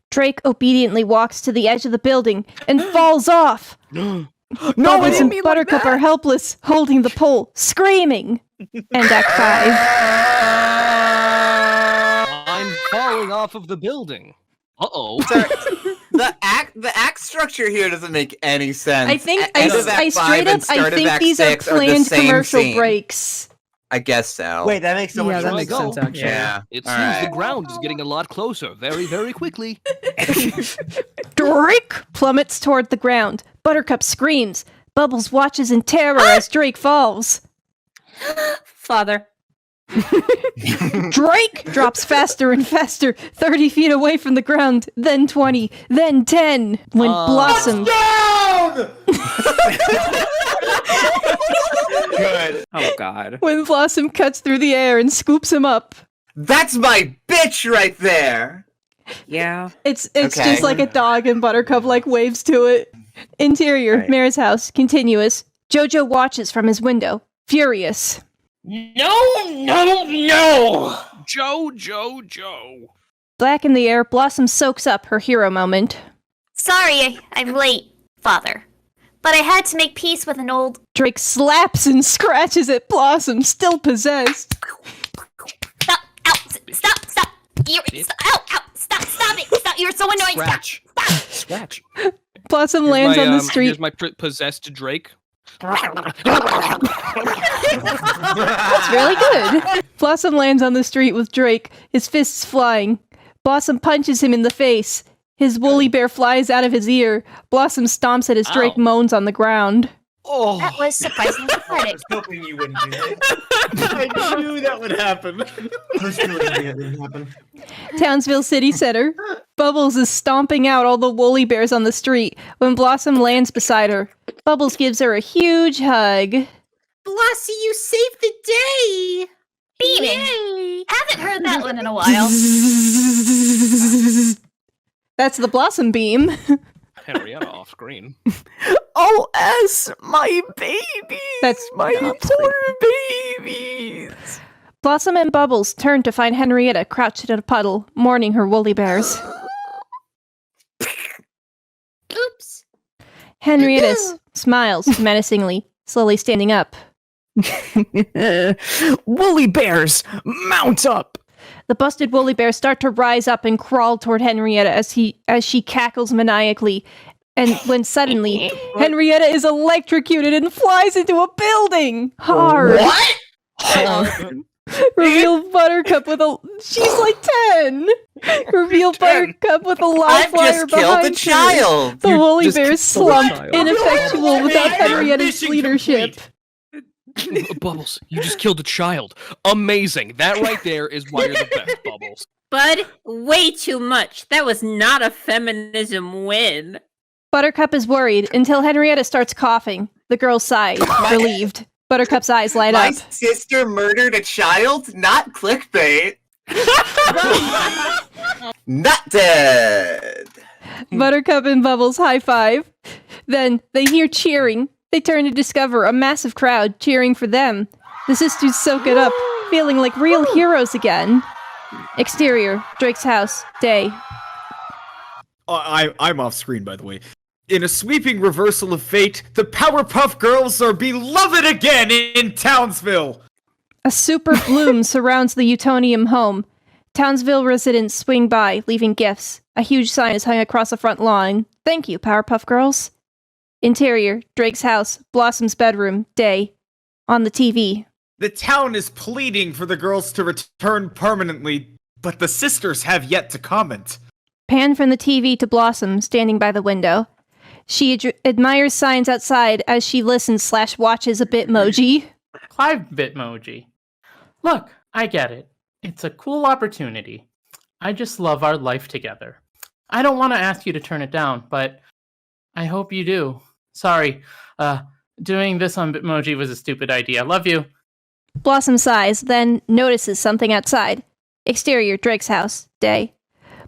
Drake obediently walks to the edge of the building and falls off. No, I Bubbles didn't and mean like Buttercup that. are helpless, holding the pole, screaming. And Act 5. I'm falling off of the building. Uh-oh. Sorry, the act structure here doesn't make any sense. I think End of Act I 5 straight and up I start of think Act these are 6 the planned same commercial scene. breaks. I guess so. Wait, that makes so much Yeah, that sense. makes Go. sense, actually. Yeah. It All seems right. the ground is getting a lot closer very, very quickly. Drake plummets toward the ground. Buttercup screams. Bubbles watches in terror as Drake falls. Father. Drake drops faster and faster, 30 feet away from the ground, then 20, then 10, when Blossom... Down! Good. Oh God. When Blossom cuts through the air and scoops him up. That's my bitch right there. Yeah. It's Okay. just like a dog and Buttercup like waves to it. Interior, Right. Mare's house, continuous. Jojo watches from his window, furious. No, no, no! Joe. Black in the air, Blossom soaks up her hero moment. Sorry, I'm late, Father. But I had to make peace with an old... Drake slaps and scratches at Blossom, still possessed. Stop! Ow! Stop! You're... Ow! Stop it! Stop! You're so annoying! Scratch. Stop! Scratch. Blossom lands on the Here's street. my possessed Drake. That's really good. Blossom lands on the street with Drake, his fists flying. Blossom punches him in the face. His woolly bear flies out of his ear. Blossom stomps at as Drake Ow. moans on the ground. Oh. That was surprisingly I cathartic. was hoping you wouldn't do that. I knew that would happen. I was feeling it didn't happen. Townsville City Center. Bubbles is stomping out all the woolly bears on the street when Blossom lands beside her. Bubbles gives her a huge hug. Blossie, you saved the day. Beaming. Yay. Haven't heard that one in a while. That's the Blossom beam. Henrietta off screen. OS, my baby. That's my poor babies. Blossom and Bubbles turn to find Henrietta crouched in a puddle, mourning her woolly bears. Oops. Henrietta smiles menacingly, slowly standing up. Woolly bears, mount up. The busted woolly bears start to rise up and crawl toward Henrietta as she cackles maniacally. And when suddenly, Henrietta is electrocuted and flies into a building! Hard! What? Reveal Buttercup with a... She's like 10! Reveal Buttercup with a live I've wire just killed behind a her. child. The You woolly just bears killed a slump, child. ineffectual without Mission Henrietta's complete. leadership. Bubbles, you just killed a child. Amazing. That right there is why you're the best, Bubbles. Bud, way too much. That was not a feminism win. Buttercup is worried until Henrietta starts coughing. The girl sighs, relieved. Buttercup's eyes light My up. sister murdered a child? Not clickbait. Not dead. Buttercup and Bubbles high five. Then they hear cheering. They turn to discover a massive crowd cheering for them. The sisters soak it up, feeling like real heroes again. Exterior, Drake's house, day. I'm off screen, by the way. In a sweeping reversal of fate, the Powerpuff Girls are beloved again in Townsville. A super bloom surrounds the Utonium home. Townsville residents swing by, leaving gifts. A huge sign is hung across the front lawn. Thank you, Powerpuff Girls. Interior, Drake's house, Blossom's bedroom, day. On the TV. The town is pleading for the girls to return permanently, but the sisters have yet to comment. Pan from the TV to Blossom, standing by the window. She admires signs outside as she listens/watches a Bitmoji. Clive Bitmoji. Look, I get it. It's a cool opportunity. I just love our life together. I don't want to ask you to turn it down, but I hope you do. Sorry, doing this on Bitmoji was a stupid idea. Love you. Blossom sighs, then notices something outside. Exterior, Drake's house. Day.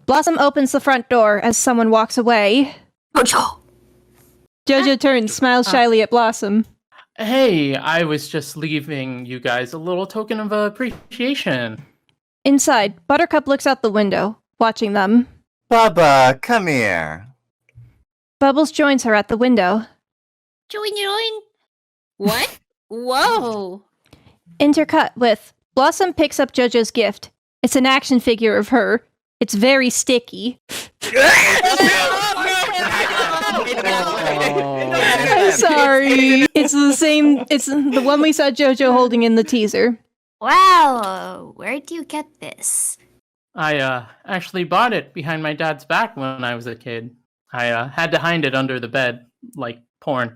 Blossom opens the front door as someone walks away. Jojo! Jojo turns, smiles shyly at Blossom. Hey, I was just leaving you guys a little token of appreciation. Inside, Buttercup looks out the window, watching them. Bubba, come here. Bubbles joins her at the window. Join. What? Whoa. Intercut with Blossom picks up Jojo's gift. It's an action figure of her. It's very sticky. I'm sorry. It's the one we saw Jojo holding in the teaser. Wow, where do you get this? I actually bought it behind my dad's back when I was a kid. I had to hide it under the bed, like porn.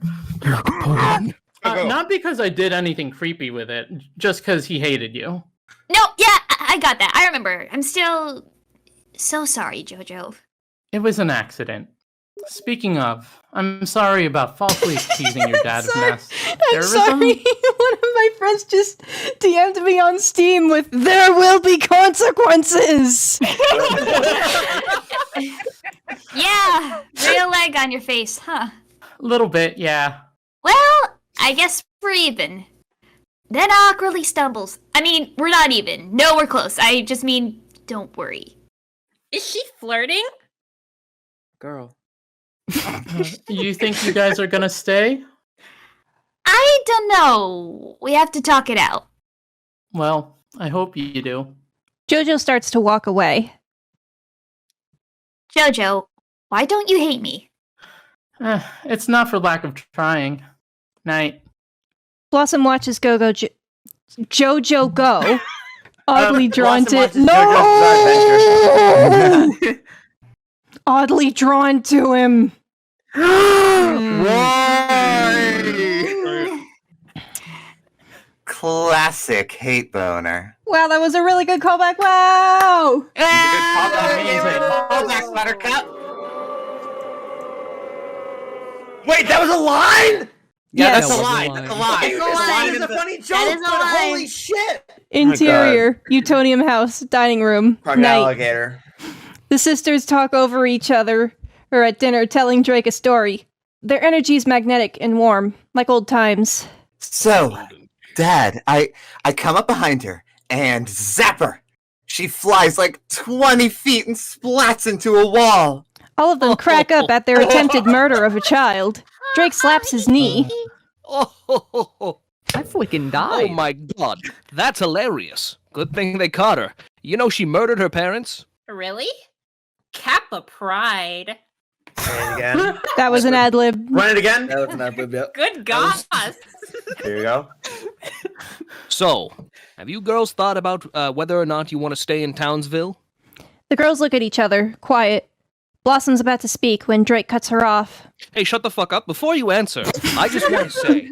Not because I did anything creepy with it, just because he hated you. No, yeah, I got that. I remember. I'm still so sorry, Jojo. It was an accident. Speaking of, I'm sorry about falsely accusing your dad of mass I'm terrorism. sorry. One of my friends just DM'd me on Steam with "There will be consequences." Yeah, real egg on your face, huh? Little bit, yeah. Well, I guess we're even. Then awkwardly stumbles. I mean, we're not even. No, we're close. I just mean, don't worry. Is she flirting? Girl. You think you guys are gonna stay? I don't know. We have to talk it out. Well, I hope you do. Jojo starts to walk away. Jojo, why don't you hate me? It's not for lack of trying. Night. Blossom watches Jojo go. Oddly drawn to Blossom watches Oddly drawn to him. Classic hate boner. Wow, that was a really good callback. Wow. Callback, Buttercup. Wait, that was a line? Yes. That's a line. That's a line. It's a line. It's a funny joke, That is a but line. holy shit. Interior, Utonium house, dining room, Probably night. alligator. The sisters talk over each other, or at dinner telling Drake a story. Their energy's magnetic and warm, like old times. So, Dad, I come up behind her and zap her. She flies like 20 feet and splats into a wall. All of them crack up at their attempted murder of a child. Drake slaps his knee. Oh, I freaking died. oh my god, that's hilarious. Good thing they caught her. You know she murdered her parents? Really? Kappa pride. Say it again. That was an ad lib. Run it again. That was an ad-lib, yep. Good gosh. There you go. So, have you girls thought about whether or not you want to stay in Townsville? The girls look at each other, quiet. Blossom's about to speak when Drake cuts her off. Hey, shut the fuck up. Before you answer, I just want to say,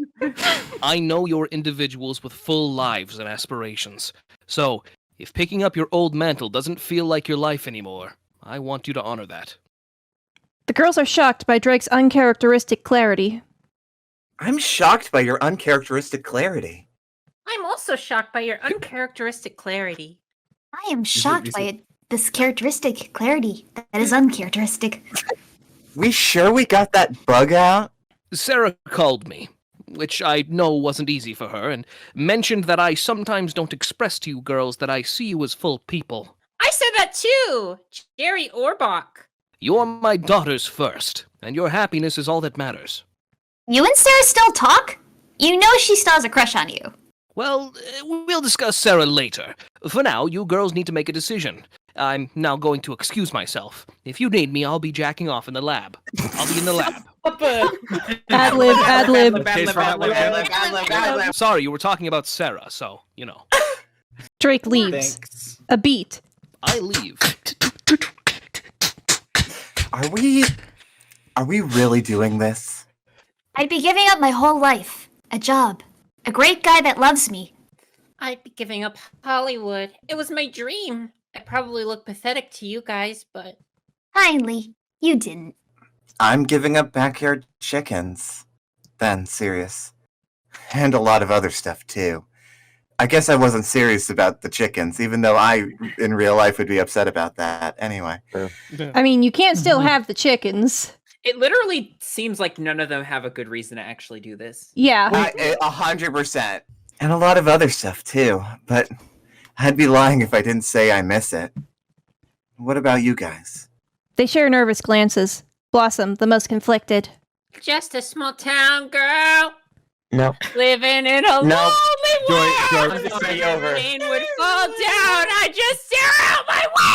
I know you're individuals with full lives and aspirations. So, if picking up your old mantle doesn't feel like your life anymore, I want you to honor that. The girls are shocked by Drake's uncharacteristic clarity. I'm shocked by your uncharacteristic clarity. I'm also shocked by your uncharacteristic clarity. I am shocked by it. This characteristic clarity that is uncharacteristic. We sure we got that bug out? Sarah called me, which I know wasn't easy for her, and mentioned that I sometimes don't express to you girls that I see you as full people. I said that too! Jerry Orbach. You're my daughters first, and your happiness is all that matters. You and Sarah still talk? You know she still has a crush on you. Well, we'll discuss Sarah later. For now, you girls need to make a decision. I'm now going to excuse myself. If you need me, I'll be jacking off in the lab. I'll be in the lab. Ad lib, ad lib. Sorry, you were talking about Sarah, so, you know. Drake leaves. Thanks. A beat. I leave. Are we really doing this? I'd be giving up my whole life. A job. A great guy that loves me. I'd be giving up Hollywood. It was my dream. I probably look pathetic to you guys, but... Finally, you didn't. I'm giving up backyard chickens. Then, serious. And a lot of other stuff, too. I guess I wasn't serious about the chickens, even though I, in real life, would be upset about that. Anyway. I mean, you can't still have the chickens. It literally seems like none of them have a good reason to actually do this. Yeah. 100%. And a lot of other stuff, too. But I'd be lying if I didn't say I miss it. What about you guys? They share nervous glances. Blossom, the most conflicted. Just a small town girl No. living in a lonely world. Joy, this is over. Rain would fall down. I just stare out my window.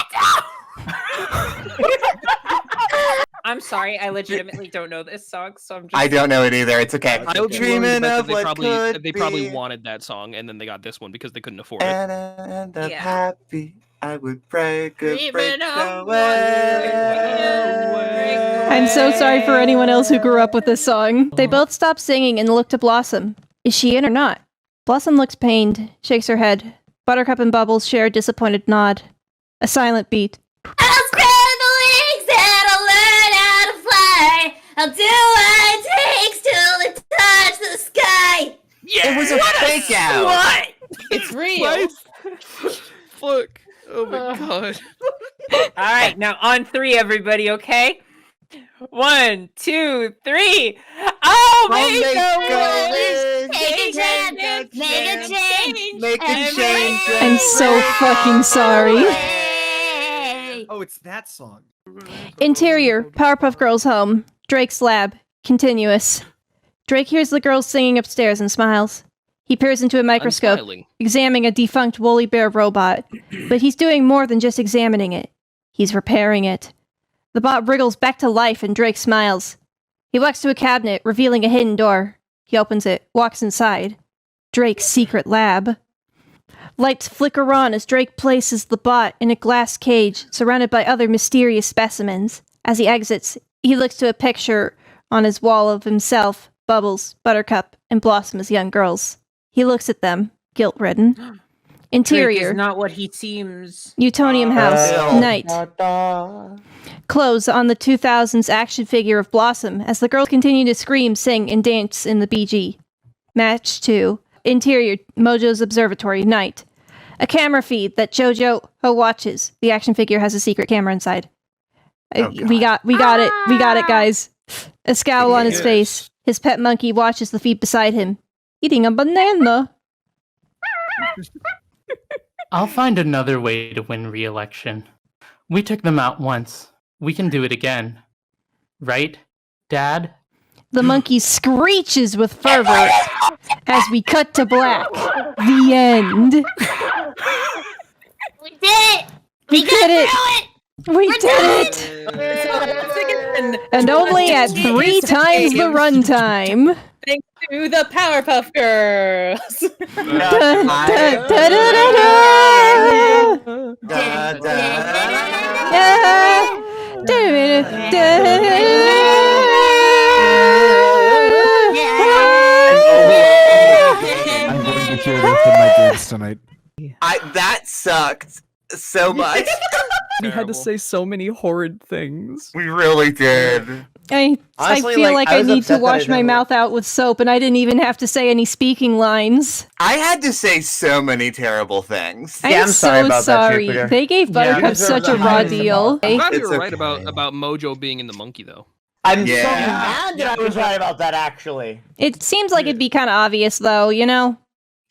I'm sorry, I legitimately don't know this song, so I'm just. I don't know it either. It's okay. I would Dreaming bet of that what could they probably be. wanted that song, and then they got this one because they couldn't afford it. And I'm happy. I would break Dreaming of away. I'm so sorry for anyone else who grew up with this song. They both stop singing and look to Blossom. Is she in or not? Blossom looks pained, shakes her head. Buttercup and Bubbles share a disappointed nod. A silent beat. I'll spread the wings and I'll learn how to fly. I'll do what it takes till it touch the sky. Yeah, It was a fake out. What? It's real. Fuck. Oh my god. All right, now on 3, everybody. Okay. 1, 2, 3. Oh, make a wish. Take a chance. Make a change. Make a change. I'm so fucking sorry. Oh, it's that song. Interior, Powerpuff Girls home. Drake's lab. Continuous. Drake hears the girls singing upstairs and smiles. He peers into a microscope, smiling. examining a defunct woolly bear robot. But he's doing more than just examining it. He's repairing it. The bot wriggles back to life and Drake smiles. He walks to a cabinet, revealing a hidden door. He opens it, walks inside. Drake's secret lab. Lights flicker on as Drake places the bot in a glass cage, surrounded by other mysterious specimens. As he exits, he looks to a picture on his wall of himself, Bubbles, Buttercup, and Blossom as young girls. He looks at them, guilt-ridden. Drake Interior, is not what he seems. Utonium House, night. Da-da. Close on the 2000s action figure of Blossom as the girls continue to scream, sing, and dance in the BG. Match 2. Interior, Mojo's Observatory, night. A camera feed that JoJo watches. The action figure has a secret camera inside. We got it, guys. A scowl on his face. His pet monkey watches the feed beside him, eating a banana. I'll find another way to win re-election. We took them out once. We can do it again. Right, Dad? The monkey screeches with fervor as we cut to black. The end. We did it. We did it. We did it. And only at 3 times the runtime. Thanks to the Powerpuff Girls. I'm going to hear this in my dreams tonight. That sucked so much. We had to say so many horrid things. We really did. I Honestly, feel like I was need to upset that wash it my never- mouth out with soap, and I didn't even have to say any speaking lines. I had to say so many terrible things. I'm sorry so about that, sorry. Jupiter. They gave Buttercup deserve such the a raw highest deal. I'm glad you It's were right okay. about Mojo being in the monkey, though. I'm so Yeah. mad that I was right about that, actually. It seems like it'd be kind of obvious, though, you know?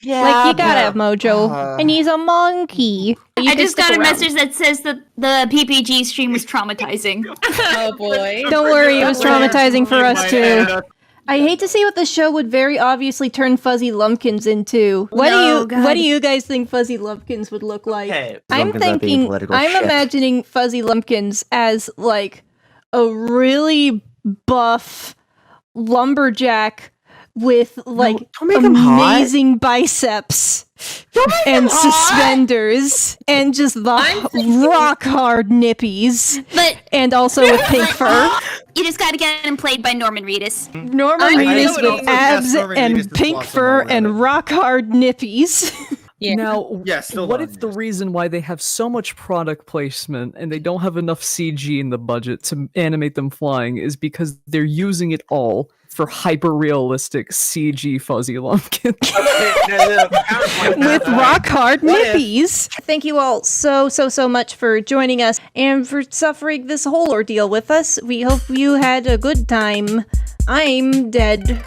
Yeah, Like, you gotta have Mojo. And he's a monkey. You I can just stick got a around. message that says that the PPG stream was traumatizing. Oh boy. Don't worry, it was traumatizing for us, too. I hate to see what the show would very obviously turn Fuzzy Lumpkins into. What do you guys think Fuzzy Lumpkins would look like? Okay, I'm Lumpkins are being thinking, political I'm shit. imagining Fuzzy Lumpkins as like a really buff lumberjack with like don't make him hot. amazing biceps and suspenders and just the rock hard nippies, But and also with pink fur. you just gotta get him played by Norman Reedus. Norman Reedus would with also cast abs Norman Reedus and as pink Blossom fur already. and rock hard nippies. Yeah. Now, Yeah, still what not if the reason why they have so much product placement and they don't have enough CG in the budget to animate them flying is because they're using it all for hyper-realistic CG fuzzy lumpkins. With rock hard nippies. Thank you all so much for joining us and for suffering this whole ordeal with us. We hope you had a good time. I'm dead.